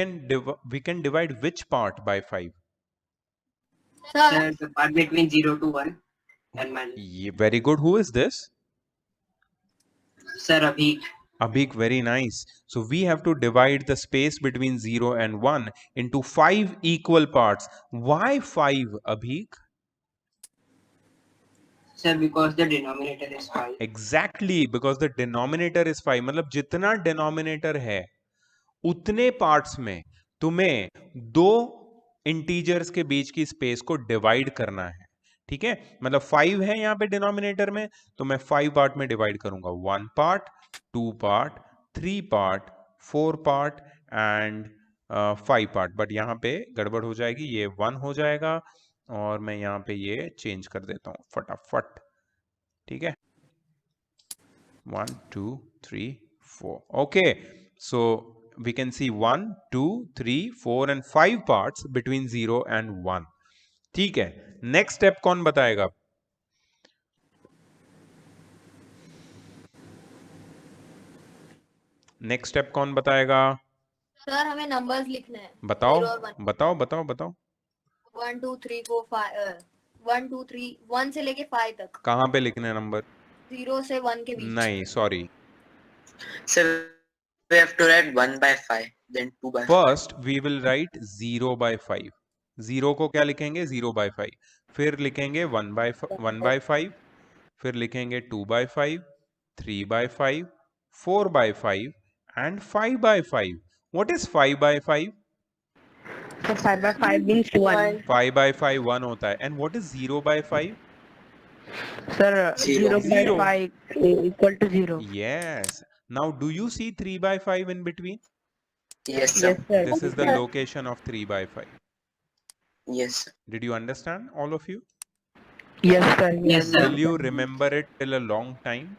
can divide which part by 5? Sir, Sir, the part between 0 to 1 and minus. Very good. Who is this? Sir, Abhik. Abhik, very nice. So we have to divide the space between 0 and 1 into 5 equal parts. Why 5, Abhik? Sir, because the denominator is 5. Exactly, because the denominator is 5. मतलब जितना denominator है उतने parts में तुम्हें 2 integers के बीच की space को divide करना है, ठीक है? मतलब 5 है यहाँ पे डिनोमिनेटर में, तो मैं 5 पार्ट में डिवाइड करूंगा, 1 part, 2 part, 3 part, 4 part and 5 part. But यहाँ पे गड़बड़ हो जाएगी, ये 1 हो जाएगा और मैं यहाँ पे ये चेंज कर देता हूँ फटाफट, ठीक है? 1 2 3 4। Okay, so we can see 1 2 3 4 and 5 parts between 0 and 1। ठीक है, नेक्स्ट स्टेप कौन बताएगा? नेक्स्ट स्टेप कौन बताएगा? सर हमें नंबर्स लिखना है। बताओ 0 और 1। बताओ बताओ बताओ। 1 2 3 4 5 1 2 3 1 से लेके 5 तक। कहाँ पे लिखने हैं नंबर? 0 से 1 के बीच। नहीं, sorry. Sir, we have to write 1 by 5, then 2 by 5. First we will write 0/5। 0 को क्या लिखेंगे? 0/5। फिर लिखेंगे 1/5, फिर लिखेंगे 2/5, 3/5, 4/5 and 5/5। What is 5/5? So 5/5 means 1. 5/5 1 होता है। And what is 0/5? Sir, Zero. 0/5 equal to 0. Yes. Now do you see 3/5 in between? Yes, sir. Yes, sir. This is the location of 3/5. Yes, sir. Did you understand, all of you? Yes, sir. Yes, sir. Will you remember it till a long time?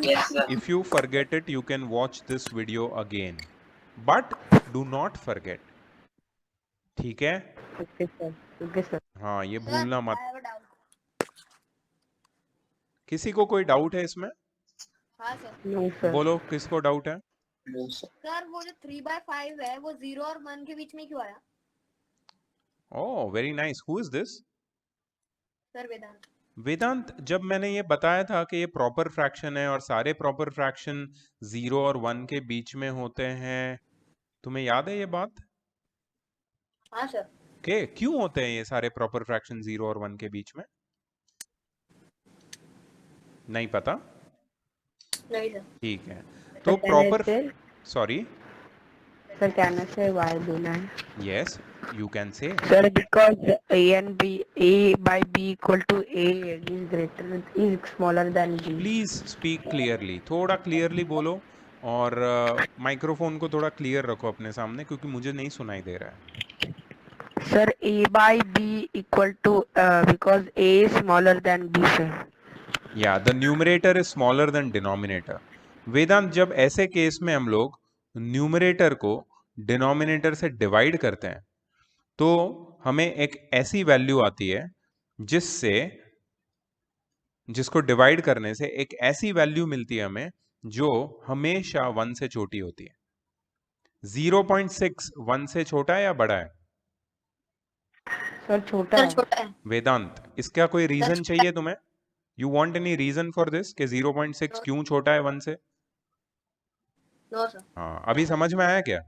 Yes, sir. If you forget it, you can watch this video again. But do not forget. ठीक है? Okay, sir. Okay, sir. हाँ, ये Sir, भूलना I मत। have a doubt. किसी को कोई doubt है इसमें? हाँ सर। No, sir. बोलो, किसको डाउट है? No, sir. सर वो जो 3/5 है वो 0 और 1 के बीच में क्यों आया? Oh, very nice. Who is this? Sir Vedant. Vedant, जब मैंने ये बताया था कि ये प्रॉपर फ्रैक्शन है और सारे प्रॉपर फ्रैक्शन 0 और 1 के बीच में होते हैं, तुम्हें याद है ये बात? हाँ सर। के क्यों होते हैं ये सारे प्रॉपर फ्रैक्शन 0 और 1 के बीच में? नहीं पता? नहीं सर। ठीक है, Sir, तो can I proper, say? Sorry, Sir, can I say why बोला है? Yes you can say. Sir, because A by B equal to A is smaller than B. Please speak clearly, थोड़ा clearly बोलो और microphone को थोड़ा clear रखो अपने सामने, क्योंकि मुझे नहीं सुनाई दे रहा है। Sir, A by B equal to because A is smaller than B, sir. या the numerator is smaller than denominator. Vedant, जब ऐसे केस में हम लोग न्यूमरेटर को डिनोमिनेटर से डिवाइड करते हैं तो हमें एक ऐसी वैल्यू आती है जिसको डिवाइड करने से एक ऐसी वैल्यू मिलती है हमें जो हमेशा 1 से छोटी होती है। 0.6 1 से छोटा है या बड़ा है? Sir, छोटा सर है. छोटा है। वेदांत, इसका कोई रीजन छोटा चाहिए तुम्हें? You want any reason for this कि 0.6 क्यों छोटा है 1 से? No sir. हाँ, अभी समझ में आया क्या?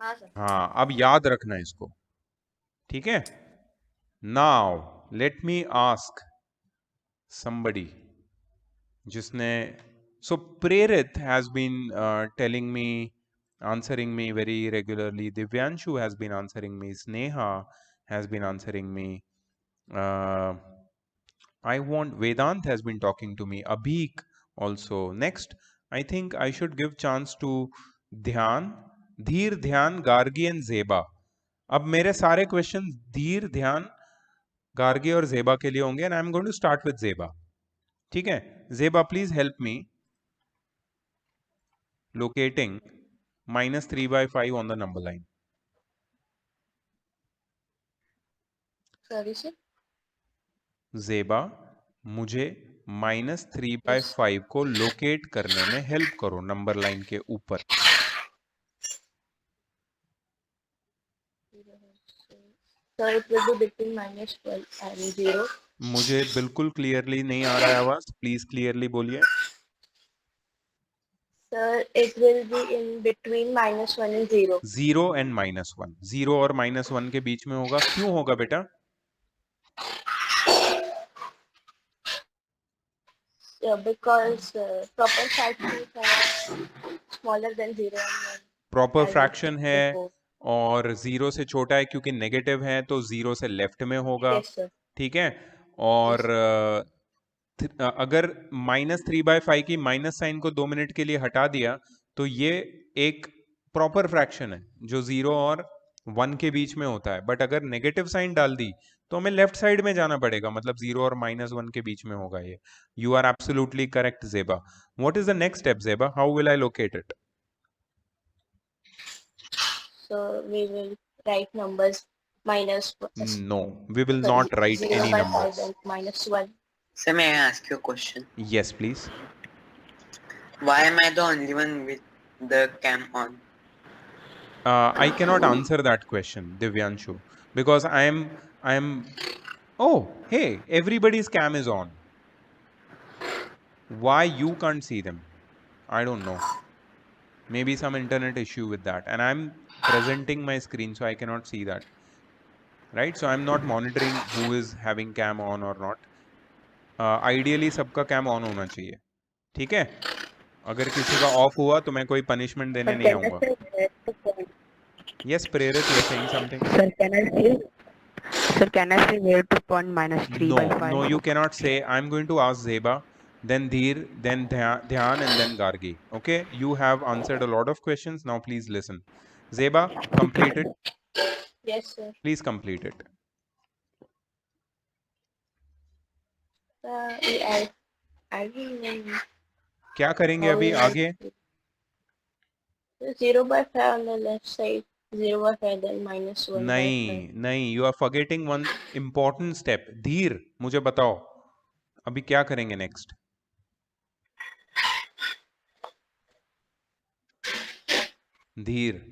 हाँ सर। हाँ, अब याद रखना इसको, ठीक है? Now let me ask somebody जिसने, so Prerit has been telling me, answering me very regularly. Divyanshu has been answering me. Sneha has been answering me. I want, Vedant has been talking to me. Abhik also. Next, I think I should give chance to Dhyan, Dheer, Dhyan, Gargi and Zeba. अब मेरे सारे question धीर, ध्यान, गार्गी और जेबा के लिए होंगे, and I am going to start with Zeba. ठीक है, Zeba please help me. locating -3/5 on the number line? Sorry, sir. Zeba, मुझे -3/5 को लोकेट करने में हेल्प करो नंबर लाइन के ऊपर. So it will be between -12 and 0. मुझे बिल्कुल क्लियरली नहीं आ रहा है आवाज. प्लीज क्लियरली बोलिए. Sir, it will be in between -1 and 0. 0 and -1. 0 और -1 के बीच में होगा. क्यों होगा बेटा? Because proper fractions are smaller than 0 and 1. Proper as it fraction है before. और 0 से छोटा है क्योंकि नेगेटिव है तो 0 से लेफ्ट में होगा. Yes, sir. ठीक है. और अगर -3/5 की माइनस साइन को 2 मिनट के लिए हटा दिया तो ये एक प्रॉपर फ्रैक्शन है जो 0 और 1 के बीच में होता है. बट अगर नेगेटिव साइन डाल दी तो हमें लेफ्ट साइड में जाना पड़ेगा. मतलब 0 और -1 के बीच में होगा ये. You are absolutely correct Zeba. What is the next step Zeba? How will I locate it? So we will write numbers minus No, we will not write 0 any by 5 numbers. and -1. Sir, may I ask you a question? Yes, please. Why am I the only one with the cam on? I cannot answer that question, Divyanshu, because I am. Oh, hey, everybody's cam is on. Why you can't see them? I don't know. Maybe some internet issue with that, and I'm presenting my screen, so I cannot see that. Right? So I'm not monitoring who is having cam on or not. Ideally, सबका cam on होना चाहिए. ठीक है? अगर किसी का of हुआ तो मैं कोई पनिशमेंट देने Sir, नहीं can I आऊंगा. say where to point? Yes, Prerit, you're saying something. Sir, can I say? Sir, can I say where to point -3 No, by 5? no, you cannot say. I'm going to ask Zeba, then Dheer, then Dhyan, and then Gargi. Okay, you have answered a lot of questions. Now please listen. Zeba, complete it. Yes, sir. Please complete it. I don't know. क्या करेंगे How अभी will आगे? I 0 by 5 on the left side, 0 by 5 then -1 by 5. नहीं, you are forgetting one important step. धीर, मुझे बताओ अभी क्या करेंगे next? धीर,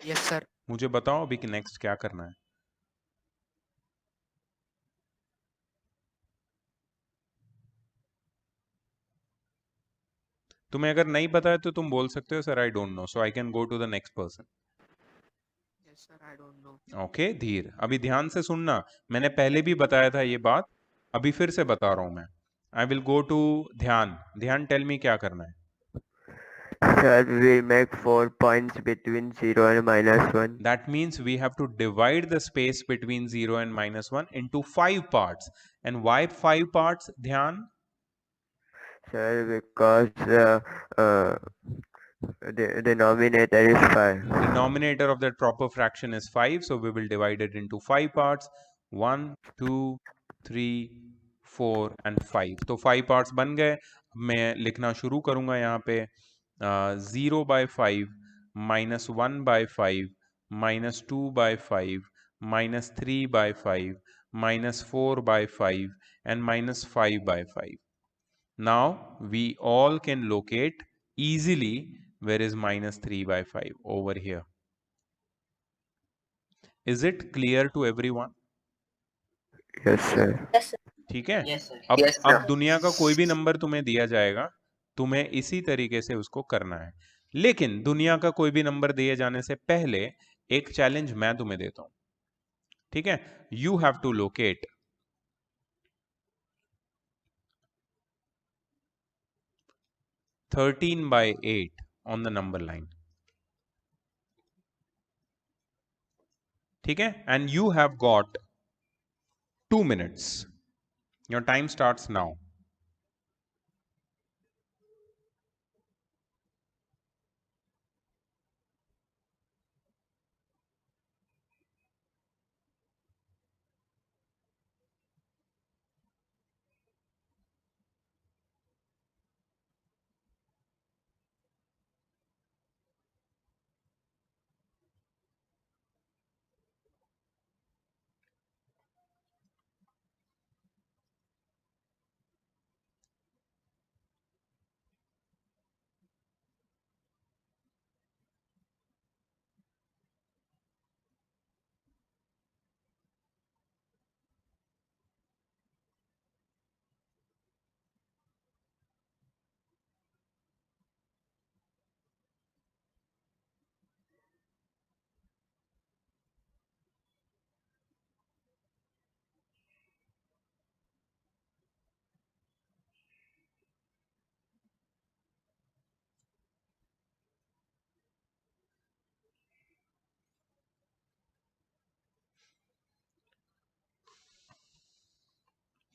Yes, sir. मुझे बताओ अभी कि next क्या करना है? तुम्हें अगर नहीं पता है तो तुम बोल सकते हो sir I don't know, so I can go to the next person. Yes, sir. I don't know. Okay Dheer, अभी ध्यान से सुनना. मैंने पहले भी बताया था ये बात, अभी फिर से बता रहा हूं मैं. आई विल गो टू ध्यान. ध्यान, टेल मी क्या करना है. Sir, we make 4 points between 0 and -1. That means we have to divide the space between 0 and -1 into 5 parts. And why 5 parts, Dhyan? Sir, because the denominator is 5. Denominator of that proper fraction is 5, so we will divide it into 5 parts. 1, 2, 3, 4 and 5. तो 5 parts बन गए. मैं लिखना शुरू करूंगा यहाँ पे. 0 by 5 -1 by 5 -2 by 5 -3 by 5 -4 by 5 and -5 by 5. Now we all can locate easily where is -3 by 5 over here. Is it clear to everyone? Yes, sir. Yes, sir. ठीक है. Yes, sir. अब Yes, sir. अब दुनिया का कोई भी number तुम्हें दिया जाएगा, तुम्हें इसी तरीके से उसको करना है. लेकिन दुनिया का कोई भी नंबर दिए जाने से पहले एक चैलेंज मैं तुम्हें देता हूं. ठीक है. You have to locate 13 by 8 on the number line. ठीक है. And you have got 2 minutes. Your time starts now.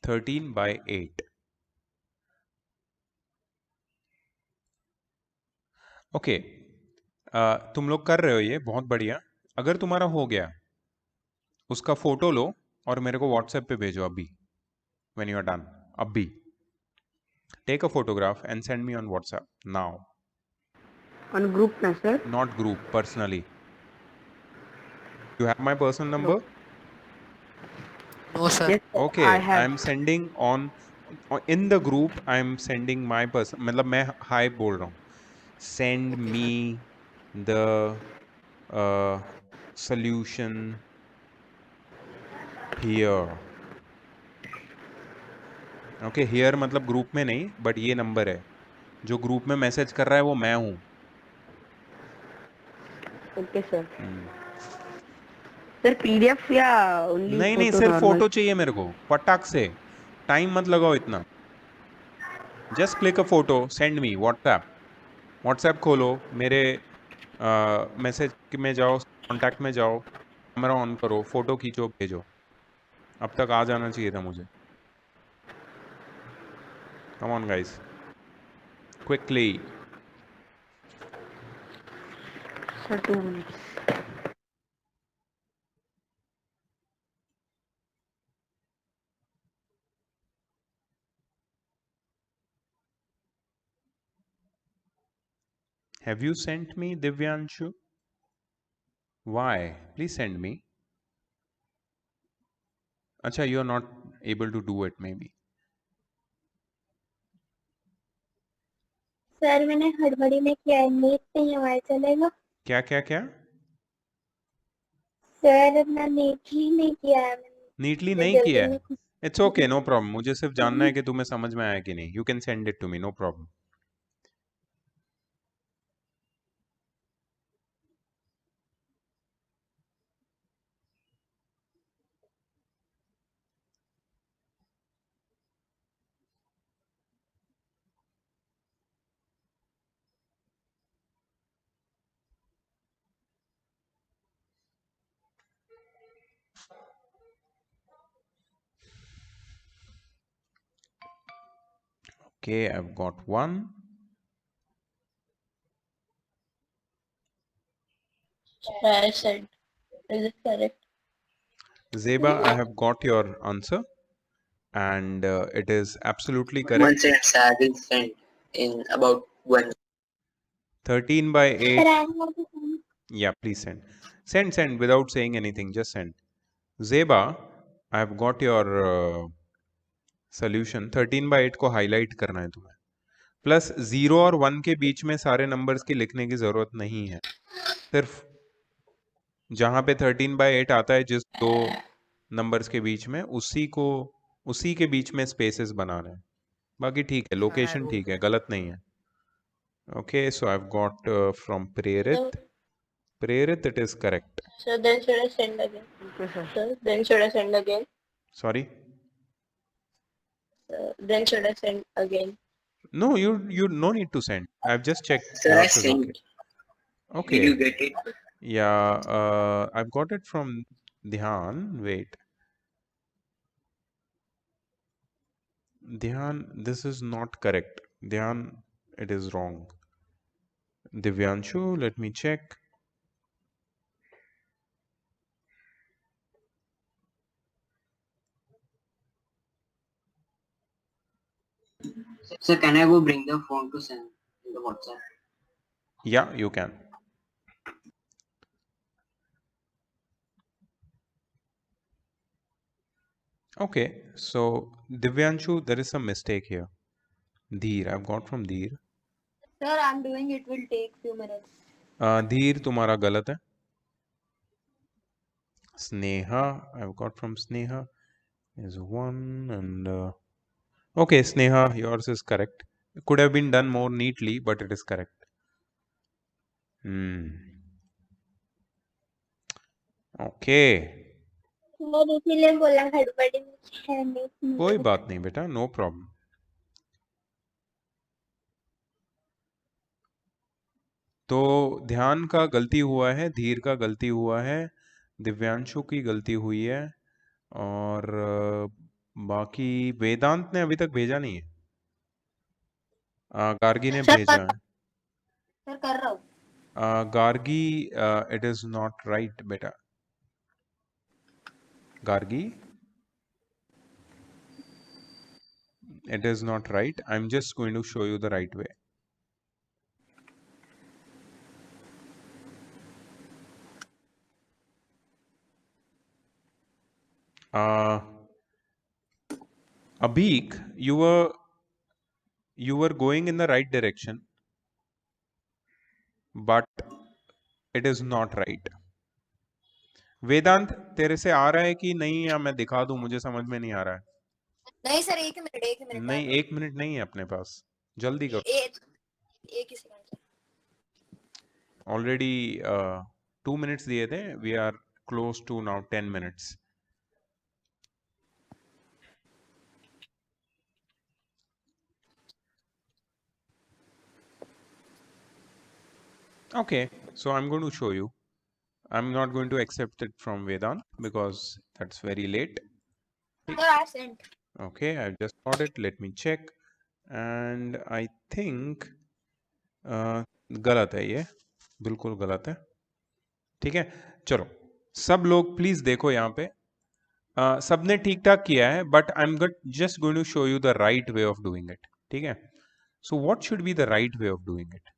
13/8. Okay, तुम लोग कर रहे हो ये बहुत बढ़िया। अगर तुम्हारा हो गया उसका फोटो लो और मेरे को व्हाट्सएप पे भेजो अभी, व्हेन यू आर डन। अभी take a photograph and send me on WhatsApp now. On group na sir? Not group, personally. You have my personal number? No, sir. Yes sir, Okay, I have. I'm sending in the group. I'm sending my person, मतलब मैं हाय बोल रहा हूँ। Send me the solution here. Okay, here मतलब group में नहीं, but ये number है। जो ग्रुप में मैसेज कर रहा है वो मैं हूँ। Okay sir. Sir PDF या only नहीं नहीं, photo सिर्फ normal? फोटो चाहिए मेरे को, पटाख से। टाइम मत लगाओ इतना। जस्ट क्लिक अ photo, send me WhatsApp. WhatsApp खोलो, मेरे मैसेज में जाओ, कांटेक्ट में जाओ, कैमरा ऑन करो, फोटो खींचो, भेजो। अब तक आ जाना चाहिए था मुझे। Come on guys, quickly. Sir 2 minutes. Have you sent me, Divyanshu? Why? Please send me. अच्छा, you are not able to do it maybe. Sir मैंने हड़बड़ी में किया है, नीट नहीं हुआ है, चलेगा? क्या क्या क्या? सर मैं नीट ही नहीं किया है, मैंने नीटली इतनी नहीं जल्दी किया में है? कुछ इट्स ओके, नो प्रॉब्लम। मुझे सिर्फ जानना है कि तुम्हें समझ में आया कि नहीं। You can send it to me, no problem. Okay, I've got one. I said, is it correct? Zeba, I have got your answer, and it is absolutely One correct. sentence I will send in about 1. 13/8. Sir, I have to send. Yeah, please send. Send without saying anything. Just send. Zeba, I have got your solution. 13/8 को highlight करना है तुम्हें। Plus 0 और 1 के बीच में सारे numbers की लिखने की जरूरत नहीं है। सिर्फ जहां पे 13/8 आता है, जिस दो नंबर्स के बीच में, उसी के बीच में स्पेसेस बनाना है। बाकी ठीक है, लोकेशन ठीक है, गलत नहीं है। Okay, so I have got from प्रेरित। प्रेरित, it is correct. So then should I send again? Okay sir. Sir, then should I send again? Sorry? Then should I send again? No, you no need to send. I've just checked. Sir, I Yours is okay. sent. Did Okay. you get it? Yeah, I've got it from Dhyan. Wait. Dhyan, this is not correct. Dhyan, it is wrong. Divyanshu, let me check. Sir, can I go bring the phone to send in the WhatsApp? Yeah, you can. Okay, so Divyanshu, there is some mistake here. Dheer, I've got from Dheer. Sir, I'm doing it will take few minutes. Dheer, तुम्हारा गलत है. Sneha, I've got from Sneha is 1 and okay, Sneha, yours is correct. It could have been done more neatly, but it is correct. Okay. Sir इसीलिए बोला हड़बड़ी में किया है, NEET नहीं कोई हुआ। बात नहीं बेटा, नो प्रॉब्लम। तो ध्यान का गलती हुआ है, धीर का गलती हुआ है, दिव्यांशु की गलती हुई है, और बाकी वेदांत ने अभी तक भेजा नहीं है। गार्गी ने सर भेजा है। सर कर रहा हूँ। Gargi, it is not right बेटा। Gargi, it is not right. I'm just going to show you the right way. Abhik, you were going in the right direction, but it is not right. वेदांत, तेरे से आ रहा है कि नहीं, या मैं दिखा दूं? मुझे समझ में नहीं आ रहा है। नहीं सर, एक मिनट नहीं, 1 मिनट नहीं है अपने पास, जल्दी करो। एक ही सेकंड। ऑलरेडी 2 मिनट्स दिए थे। We are close to now 10 minutes. Okay, so I'm going to show you. I'm not going to accept it from Vedant because that's very late. Sir I sent. Okay, I've just got it. Let me check. And I think गलत है ये, बिल्कुल गलत है। ठीक है, चलो सब लोग प्लीज देखो यहाँ पे। सबने ठीक ठाक किया है, but I am just going to show you the right way of doing it. ठीक है, so what should be the right way of doing it?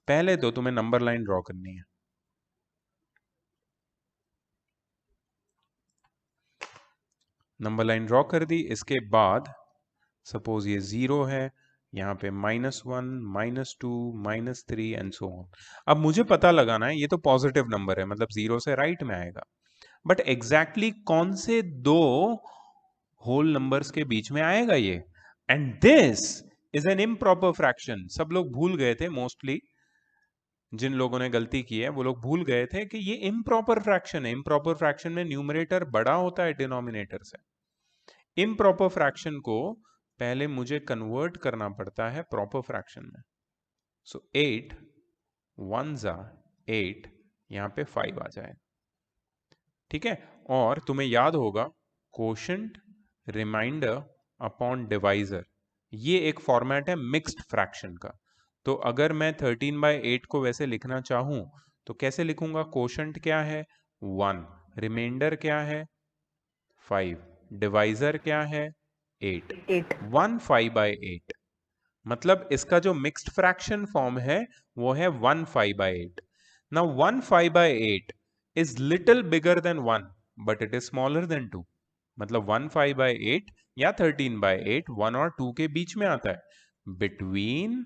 पहले तो तुम्हें नंबर लाइन ड्रॉ करनी है। नंबर लाइन ड्रॉ कर दी। इसके बाद सपोज ये 0 है, यहाँ पे -1, -2, -3 एंड सो ऑन। अब मुझे पता लगाना है, ये तो पॉजिटिव नंबर है, मतलब 0 से राइट में आएगा, बट एग्जैक्टली कौन से दो होल नंबर्स के बीच में आएगा ये? And this is an improper fraction. सब लोग भूल गए थे, मोस्टली जिन लोगों ने गलती की है वो लोग भूल गए थे कि ये इम्प्रॉपर फ्रैक्शन है। इम्प्रॉपर फ्रैक्शन में न्यूमरेटर बड़ा होता है डिनोमिनेटर से। इम्प्रॉपर फ्रैक्शन को पहले मुझे कन्वर्ट करना पड़ता है प्रॉपर फ्रैक्शन में। सो 8 1s are 8, यहाँ पे 5 आ जाएगा। ठीक है, और तुम्हें याद होगा कोशेंट, रिमाइंडर अपॉन डिवाइजर, ये एक फॉर्मेट है मिक्स्ड फ्रैक्शन का। तो अगर मैं 13/8 को वैसे लिखना चाहूं तो कैसे लिखूंगा? कोशेंट क्या है? 1, रिमाइंडर क्या है? 5, डिवाइजर क्या है? 8। 1 5/8, मतलब इसका जो मिक्स्ड फ्रैक्शन फॉर्म है वो है 1 5/8। Now 1 5/8 is little bigger than 1 but it is smaller then 2। मतलब 1 5/8 या 13/8 1 और 2 के बीच में आता है। बिटवीन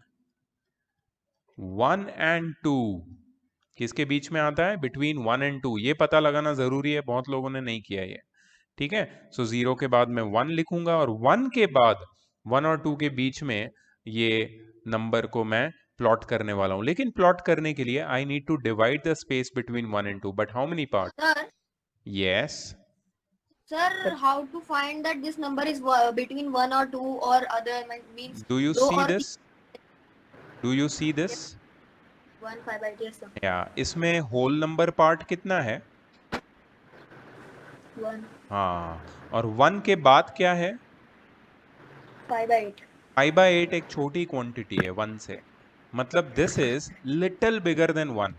1 and 2 किसके बीच में आता है? Between 1 and 2। ये पता लगाना जरूरी है, बहुत लोगों ने नहीं किया ये। ठीक है, सो 0 के बाद मैं 1 लिखूंगा, और 1 के बाद 1 और 2 के बीच में ये नंबर को मैं प्लॉट करने वाला हूं। लेकिन प्लॉट करने के लिए I need to divide the space between 1 and 2। But how many part? Sir yes sir, how to find that this number is between 1 और 2 और other means do you see this? Do you see this? 1 5/8 yes sir। या इसमें whole number part कितना है? 1 हाँ, और 1 के बाद क्या है? 5/8। 5/8 एक छोटी क्वांटिटी है 1 से, मतलब this is little bigger than 1।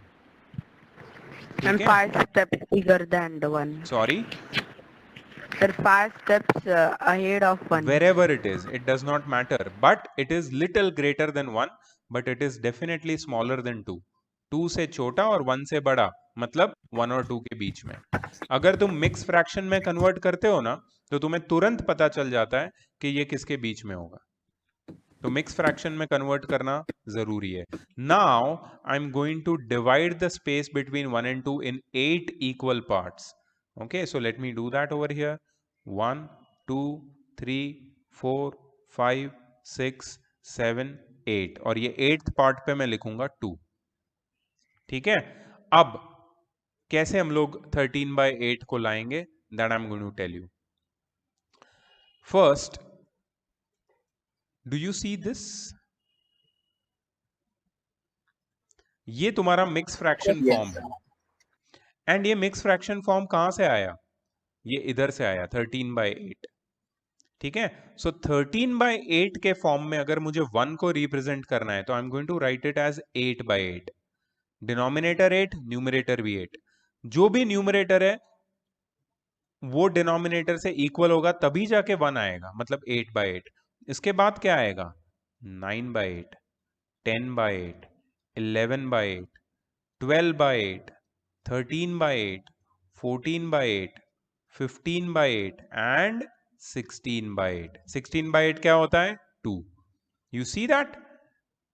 And 5 steps bigger than the 1. Sorry, Sir, 5 steps ahead of 1. wherever it is, it does not matter, but it is little greater than 1, but it is definitely smaller than 2। 2 से छोटा और 1 से बड़ा, मतलब 1 और 2 के बीच में। अगर तुम मिक्स फ्रैक्शन में कन्वर्ट करते हो ना, तो तुम्हें तुरंत पता चल जाता है कि ये किसके बीच में होगा। तो मिक्स फ्रैक्शन में कन्वर्ट करना जरूरी है। Now I am going to divide the space between 1 and 2 in 8 equal parts। Okay, so let me do that over here। 1 2 3 4 5 6 7 8, और ये 8th पार्ट पे मैं लिखूंगा 2। ठीक है, अब कैसे हम लोग 13/8 को लाएंगे, that I am going to tell you. First, do you see this? ये तुम्हारा मिक्स फ्रैक्शन फॉर्म है, एंड ये मिक्स फ्रैक्शन फॉर्म कहां से आया? ये इधर से आया, 13/8। ठीक है। सो 13/8 के फॉर्म में अगर मुझे 1 को रिप्रेजेंट करना है तो I am going to write it as 8/8, denominator 8, numerator भी 8। जो भी न्यूमरेटर है वो डिनोमिनेटर से इक्वल होगा तभी जाके 1 आएगा, मतलब 8/8। इसके बाद क्या आएगा? 9/8, 10/8, 11/8, 12/8, 13/8, 14/8, 15/8 एंड 16/8। 16/8 क्या होता है? 2। You see that?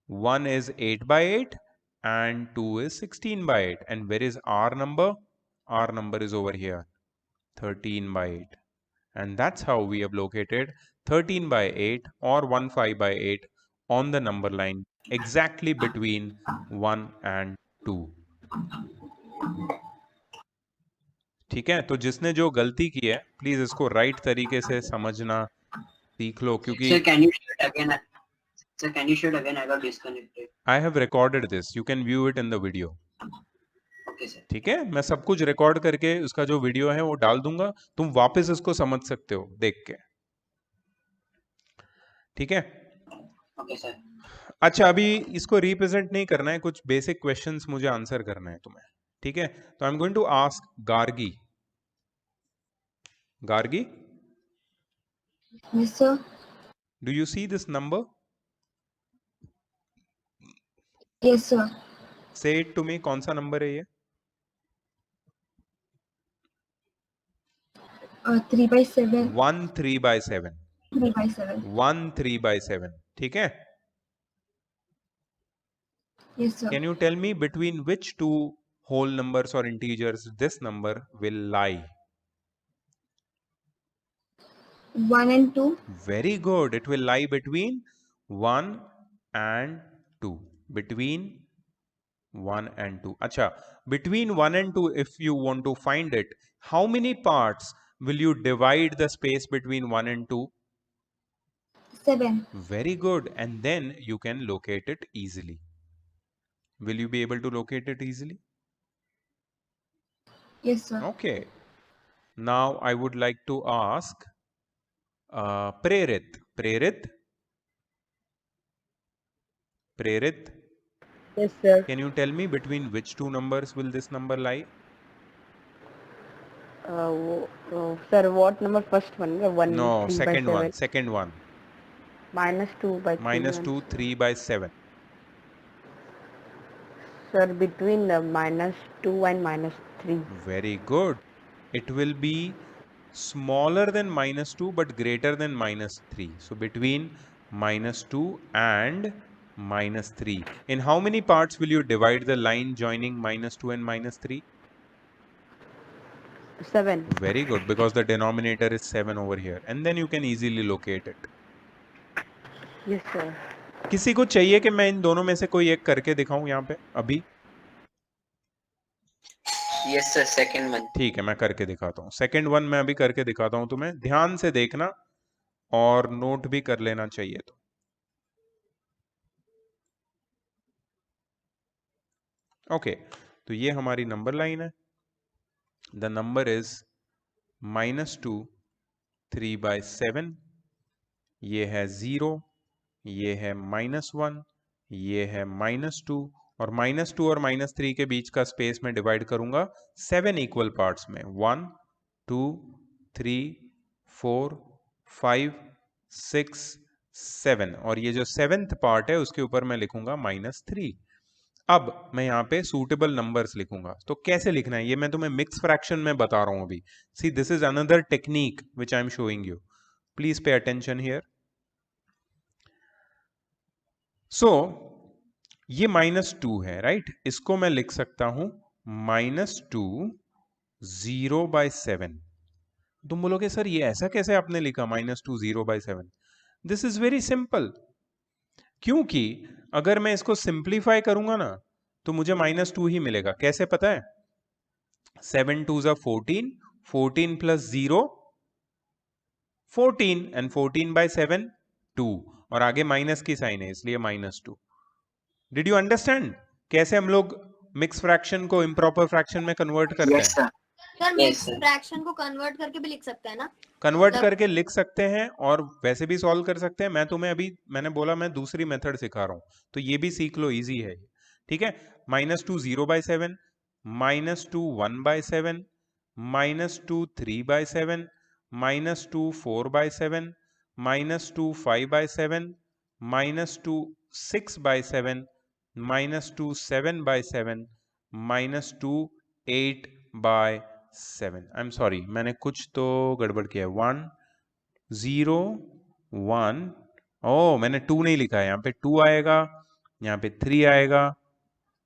1 is 8/8 and 2 is 16/8. And where is our number? Our number is over here, 13/8. And that's how we have located 13/8 or 15/8 on the number line exactly between 1 and 2. ठीक है, तो जिसने जो गलती की है प्लीज इसको right तरीके से समझना सीख लो, क्योंकि Sir, can you show it again? Sir, can you show it again? I got disconnected. I have recorded this. You can view it in the video. Okay, sir. ठीक है, मैं सब कुछ रिकॉर्ड करके उसका जो वीडियो है वो डाल दूंगा, तुम वापस इसको समझ सकते हो देख के। ठीक है, Okay, sir. अच्छा अभी इसको रिप्रेजेंट नहीं करना है, कुछ बेसिक क्वेश्चंस मुझे आंसर करना है तुम्हें। ठीक है, तो I am going to ask Gargi. Gargi, Yes, sir. Do you see this number? Yes, sir. Say it to me, कौन सा नंबर है ये? 3/7. 1 3/7। 3/7. 1 3/7, ठीक है। Yes, sir. Can you tell me between which two whole numbers or integers this number will lie? 1 and 2. Very good. It will lie between 1 and 2. Between 1 and 2. Acha, between 1 and 2, if you want to find it, how many parts will you divide the space between 1 and 2? 7. Very good. And then you can locate it easily. Will you be able to locate it easily? Yes, sir. Okay. Now I would like to ask Prerit. Prerit? Prerit, Yes, sir. can you tell me between which two numbers will this number lie? Sir, what number? First one? One. No, 3/7. second one. Second one. -2/3. -2 3/7. Sir, between the -2 and -3. Very good. It will be smaller than -2 but greater than -3. So between -2 and -3. In how many parts will you divide the line joining -2 and -3? 7. Very good, because the denominator is 7 over here, and then you can easily locate it. Yes, sir. किसी को चाहिए कि मैं इन दोनों में से कोई एक करके दिखाऊं यहाँ पे अभी? Yes, sir. Second one. ठीक है, मैं करके दिखाता हूँ। सेकंड वन मैं अभी करके दिखाता हूँ तुम्हें, ध्यान से देखना और नोट भी कर लेना चाहिए। तो ओके, तो ये हमारी नंबर लाइन है। The number is -2 3/7। ये है 0, ये है -1, ये है -2, और -2 और -3 के बीच का स्पेस में डिवाइड करूंगा 7 इक्वल पार्ट्स में। 1 2 3 4 5 6 7, और ये जो 7th पार्ट है उसके ऊपर मैं लिखूंगा -3। अब मैं यहाँ पे सूटेबल नंबर्स लिखूंगा। तो कैसे लिखना है ये मैं तुम्हें मिक्स फ्रैक्शन में बता रहा हूं अभी। See, this is another technique which I am showing you, please pay attention here. So ये -2 है, राइट? इसको मैं लिख सकता हूं -2 0/7। तुम बोलोगे सर ये ऐसा कैसे आपने लिखा -2 0/7? दिस इज वेरी सिंपल, क्योंकि अगर मैं इसको सिंप्लीफाई करूंगा ना तो मुझे -2 ही मिलेगा। कैसे पता है? 7 2s are 14, 14 plus 0 14, and 14/7 2, और आगे माइनस की साइन है इसलिए -2। डिड यू अंडरस्टैंड कैसे हम लोग मिक्स फ्रैक्शन को इम्प्रॉपर फ्रैक्शन में कन्वर्ट करते Yes, हैं? sir. Sir Yes, mix sir. Fraction को कन्वर्ट करके भी लिख सकते हैं ना? कन्वर्ट मतलब- करके लिख सकते हैं और वैसे भी सॉल्व कर सकते हैं। मैं तुम्हें अभी मैंने बोला मैं दूसरी मेथड सिखा रहा हूँ, तो ये भी सीख लो, इजी है। ठीक है, -2 0/7, -2 1/7, -2 3/7, -2 4/7, -2 5/7, -2 6/7, -2 7/7, -2 8/7। आई एम सॉरी, मैंने कुछ तो गड़बड़ किया है। 1 0 1, ओ मैंने 2 नहीं लिखा है, यहाँ पे 2 आएगा, यहाँ पे 3 आएगा।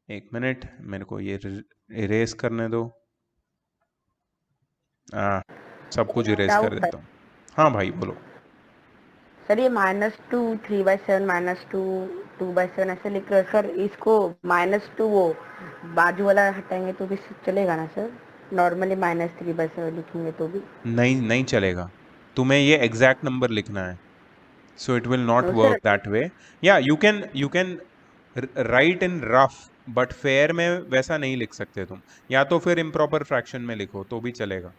एक मिनट, मेरे को ये इरेज करने दो। सब कुछ इरेज कर Doubt देता हूँ। हाँ भाई बोलो। सर ये -2 3/7 -2 2/7 ऐसे लिख रहे हो सर, इसको -2 वो बाजू वाला हटाएंगे तो भी चलेगा ना सर? नॉर्मली -3/7 लिखेंगे तो भी? नहीं नहीं चलेगा, तुम्हें ये एग्जैक्ट नंबर लिखना है, so it will not No, work sir. that way. Yeah, you can write in rough, but fair में वैसा नहीं लिख सकते तुम, या तो फिर improper fraction में लिखो तो भी चलेगा।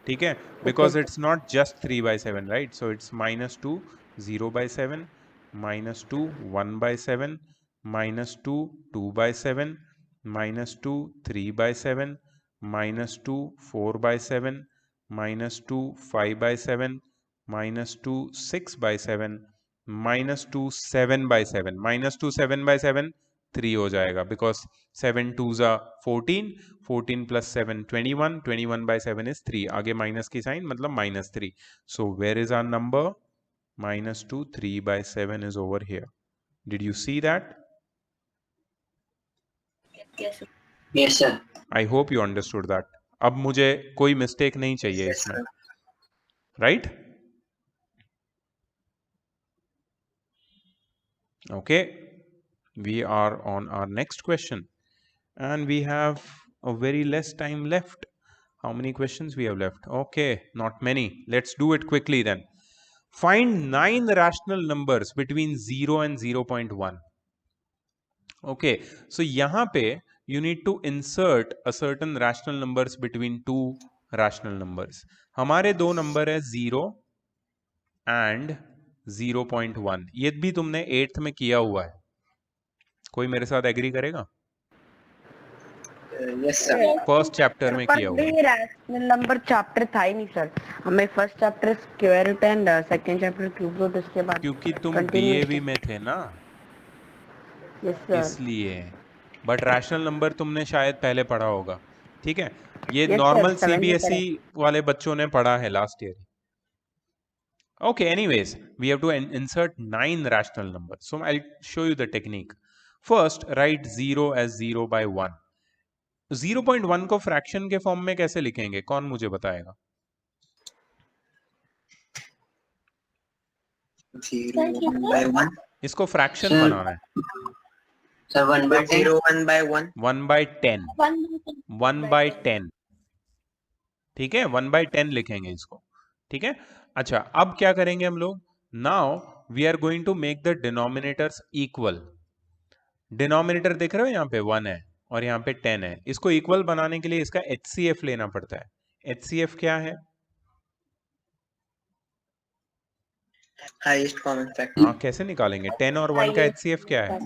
ठीक है, because it's not just 3/7, right? So it's -2 0/7, -2 1/7, -2 2/7, -2 3/7, -2 4/7, -2 5/7, -2 6/7, -2 7/7, -2 7/7 3 हो जाएगा, because 7 2s are 14, 14 plus 7 21, 21/7 is 3, आगे माइनस की साइन मतलब -3। So where is our number? -2 3/7 is over here. Did you see that? Yes, sir. Yes, sir. I hope you understood that. अब मुझे कोई mistake नहीं चाहिए Yes, इसमें, sir. right? Okay, we are on our next question and we have a very less time left. How many questions we have left? Okay, not many. Let's do it quickly then. Find 9 rational numbers between 0 and 0.1. Okay, so यहाँ पे you need to insert a certain rational numbers between two rational numbers. हमारे दो number है 0 and 0.1। ये भी तुमने 8th में किया हुआ है, कोई मेरे साथ एग्री करेगा? Yes, sir. फर्स्ट चैप्टर में किया हुआ है। ये रैशनल नंबर चैप्टर था ही नहीं सर, हमें first chapter square root and second chapter cube root, उसके बाद क्योंकि तुम बीएवी में थे ना, यस सर। इसलिए। बट रैशनल नंबर तुमने शायद पहले पढ़ा होगा। ठीक है, ये Yes, sir, नॉर्मल 7th में सीबीएसई वाले बच्चों ने पढ़ा है last year. Okay, anyways, we have to insert 9 rational numbers. So I'll show you the technique. First, write 0 as 0/1. 0.1 को फ्रैक्शन के फॉर्म में कैसे लिखेंगे, कौन मुझे बताएगा? 0 1/1. इसको फ्रैक्शन Sir. बनाना है। Sir, 1/10. 1/1. 1/10, 1/10। ठीक है, 1/10 लिखेंगे इसको। ठीक है, अच्छा अब क्या करेंगे हम लोग? Now we are going to make the denominators equal. Denominator देख रहे हो, यहाँ पे 1 है और यहाँ पे 10 है। इसको इक्वल बनाने के लिए इसका HCF लेना पड़ता है। HCF क्या है? Highest common factor. हाँ, कैसे निकालेंगे? 10 और 1 का HCF क्या है?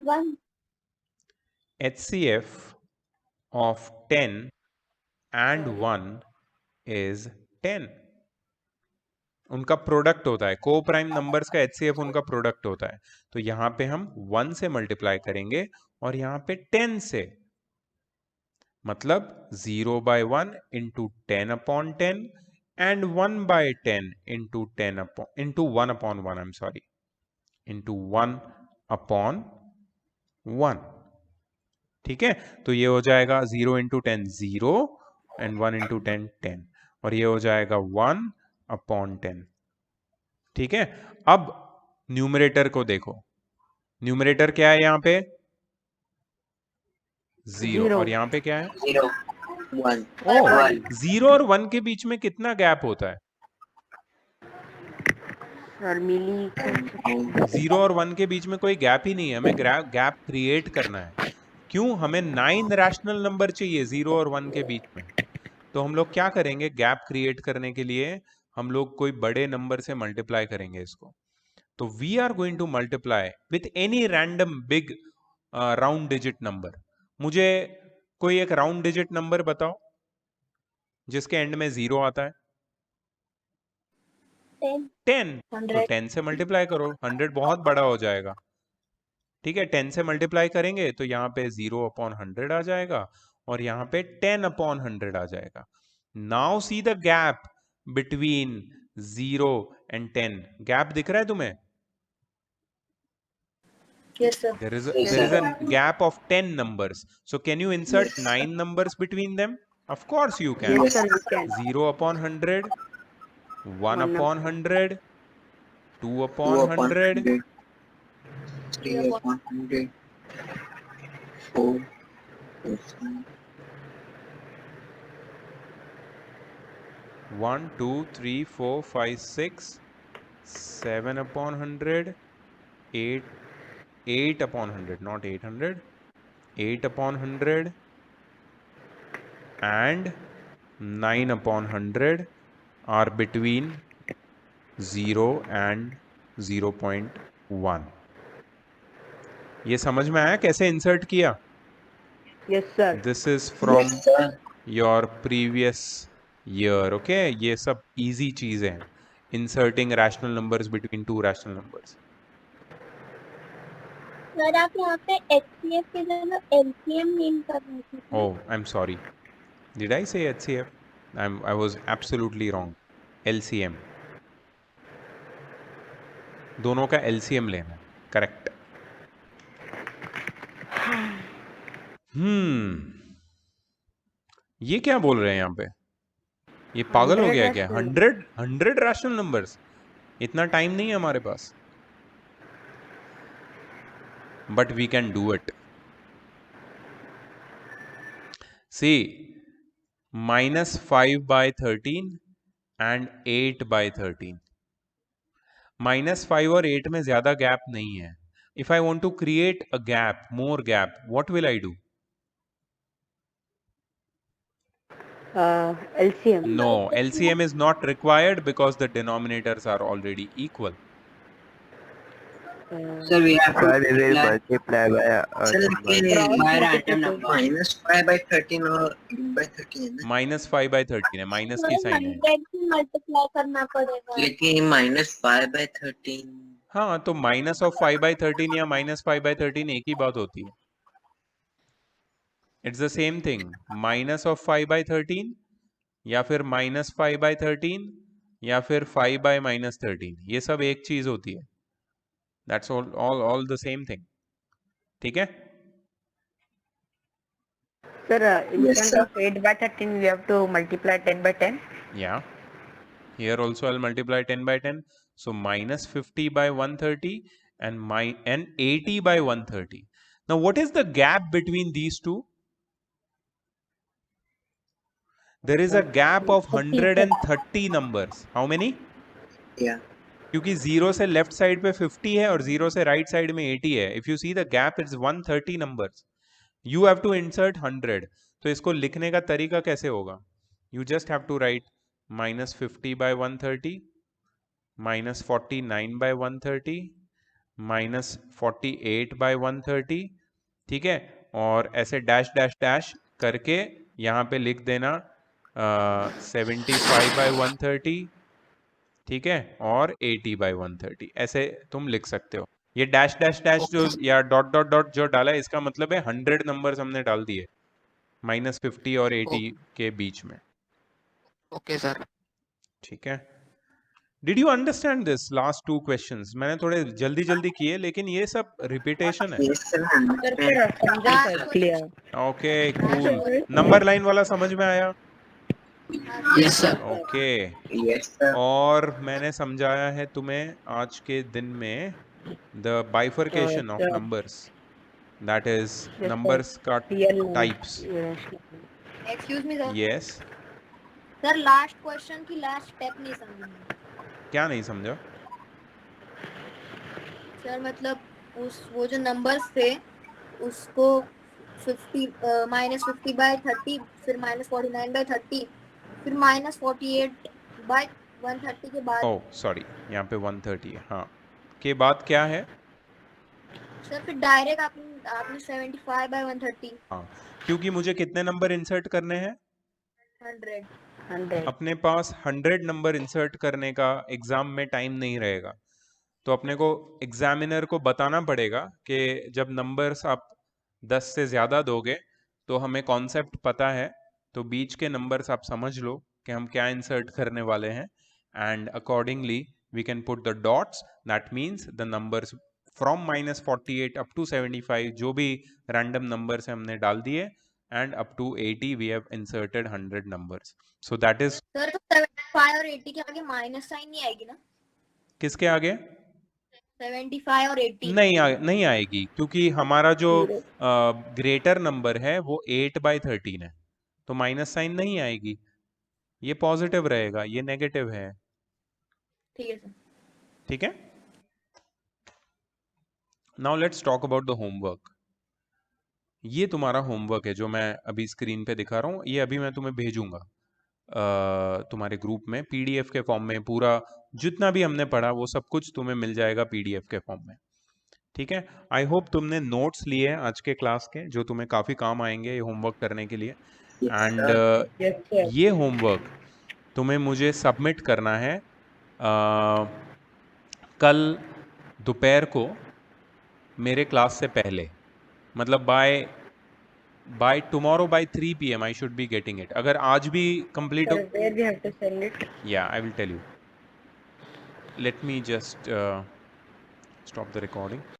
1. HCF of 10 and 1 is 10। उनका प्रोडक्ट होता है, को प्राइम नंबर्स का HCF उनका प्रोडक्ट होता है। तो यहाँ पे हम 1 से मल्टीप्लाई करेंगे और यहाँ पे 10 से, मतलब 0/1 into 10/10 and 1/10 into 1/1, I'm sorry, into 1/1। ठीक है, तो ये हो जाएगा 0 into 10 0 and 1 into 10 10, और ये हो जाएगा 1/10। ठीक है, अब न्यूमरेटर को देखो, न्यूमरेटर क्या है यहाँ पे? 0, और यहाँ पे क्या है? 0 1. ओ, 0 और 1 के बीच में कितना गैप होता है? सर मिली 0 और 1 के बीच में कोई गैप ही नहीं है, हमें गैप क्रिएट करना है। क्यों? हमें 9 रैशनल नंबर चाहिए 0 और 1 के बीच में। तो हम लोग क्या करेंगे? गैप क्रिएट करने के लिए हम लोग कोई बड़े नंबर से मल्टीप्लाई करेंगे इसको। तो we are going to multiply with any random big round digit number. मुझे कोई एक राउंड डिजिट नंबर बताओ जिसके एंड में 0 आता है। 10. 10। तो 100. 10 से मल्टीप्लाई करो, 100 बहुत बड़ा हो जाएगा। ठीक है, 10 से मल्टीप्लाई करेंगे तो यहाँ पे 0/100 आ जाएगा और यहाँ पे 10/100 आ जाएगा। Now see the gap between 0 and 10। Gap दिख रहा है तुम्हें? Yes, sir. There is Yes, a sir. gap of 10 numbers. So can you insert 9 numbers between them? Of course you can. Yes, sir, we can. 0/100, 1/100, 2/100, 2/100, 3/100, 4, 1, 2, 3, 4, 5, 6, 7/100, 8, 8/100, not 800, 8/100, and 9/100 are between 0 and 0.1. ये समझ में आया कैसे insert किया? Yes, sir. This is from Yes, sir. Your previous year. Okay, ये सब easy चीजें हैं, inserting rational numbers between two rational numbers. Sir आप यहाँ पे HCF की जगह LCM मीन कर रहे थे। Oh, I'm sorry. Did I say HCF? I was absolutely wrong. LCM. दोनों का LCM लेना है, करेक्ट। ये क्या बोल रहे हैं यहाँ पे? ये पागल हो 100 गया क्या? rational 100 rational numbers? इतना टाइम नहीं है हमारे पास, but we can do it. See, -5/13 and 8/13। -5 और 8 में ज्यादा गैप नहीं है। If I want to create a gap, more gap, what will I do? LCM. No, LCM is not required because the denominators are already equal. Sir, we have Sir, to we will multiply. multiply by a Sir, number. by random number. -5/13 और 8/13 है ना? -5/13 है, minus की sign है। 100 से multiply करना पड़ेगा। लेकिन -5/13 हाँ, तो -5/13 या -5/13 एक ही बात होती है। It's the same thing. -5/13 या फिर -5/13 या फिर 5/-13, ये सब एक चीज होती है। That's all the same thing. ठीक है? Sir, Yes, instead sir. of 8/13, we have to multiply 10/10. Yeah. Here also I'll multiply 10/10. So -50/130 and 80/130. Now what is the gap between these two? There is a gap of 130 numbers. How many? Yeah. क्योंकि 0 से left side पे 50 है और 0 से right side में 80 है। If you see the gap is 130 numbers. You have to insert 100। तो इसको लिखने का तरीका कैसे होगा? You just have to write -50/130, -49/130, -48/130। ठीक है, और ऐसे डैश डैश डैश करके यहाँ पे लिख देना 75/130। ठीक है, और 80/130, ऐसे तुम लिख सकते हो। ये डैश डैश डैश जो या डॉट डॉट डॉट जो डाला है, इसका मतलब है 100 नंबर्स हमने डाल दिए -50 और 80 के बीच में। Okay, sir. ठीक है, did you understand this last 2 questions? मैंने थोड़े जल्दी जल्दी किए, लेकिन ये सब रिपीटेशन है। Yes, sir. Sir, समझा sir, clear. Okay, cool. Number line वाला समझ में आया? Yes, sir. Okay. Yes, sir. और मैंने समझाया है तुम्हें आज के दिन में the bifurcation of sir. Numbers, that is sir. Numbers का Real types. rational. Excuse me sir. Yes, sir last question की लास्ट स्टेप नहीं समझी। क्या नहीं समझा? सर मतलब वो जो नंबर्स थे उसको माइनस 50 बाय 30, फिर माइनस 49 बाय 30, फिर माइनस 48 बाय 130 के बाद ओह सॉरी, यहाँ पे 130 है, हाँ, के बाद क्या है? सर फिर डायरेक्ट आपने 75 बाय 130 हाँ, क्योंकि मुझे कितने नंबर इंसर्ट करने हैं? 100 100. अपने पास 100 नंबर इंसर्ट करने का एग्जाम में टाइम नहीं रहेगा, तो अपने को एग्जामिनर को बताना पड़ेगा कि जब नंबर्स आप 10 से ज़्यादा दोगे तो हमें कॉन्सेप्ट पता है, तो बीच के नंबर्स आप समझ लो कि हम क्या इंसर्ट करने वाले हैं, and accordingly we can put the dots, that means the numbers from -48 up to 75, जो भी रैंडम नंबर्स हमने डाल दिए, and up to 80 we have inserted 100 numbers. So that is sir तो 75 और 80 के आगे माइनस साइन नहीं आएगी ना? किसके आगे? 75 और 80 नहीं आएगी, क्योंकि हमारा जो Zero. ग्रेटर नंबर है वो 8/13 है, तो माइनस साइन नहीं आएगी, ये पॉजिटिव रहेगा, ये नेगेटिव है। ठीक है सर। ठीक है, now let's talk about the homework. ये तुम्हारा होमवर्क है जो मैं अभी स्क्रीन पे दिखा रहा हूँ, ये अभी मैं तुम्हें भेजूंगा तुम्हारे ग्रुप में पीडीएफ के फॉर्म में। पूरा जितना भी हमने पढ़ा वो सब कुछ तुम्हें मिल जाएगा पीडीएफ के फॉर्म में। ठीक है, आई होप तुमने नोट्स लिए हैं आज के क्लास के, जो तुम्हें काफ़ी काम आएंगे ये होमवर्क करने के लिए। And Yes, sir. ये होमवर्क तुम्हें मुझे सबमिट करना है कल दोपहर को मेरे क्लास से पहले, मतलब by tomorrow by 3 PM I should be getting it. अगर आज भी complete Sir, where we have to send it? या I will tell you, let me just stop the recording.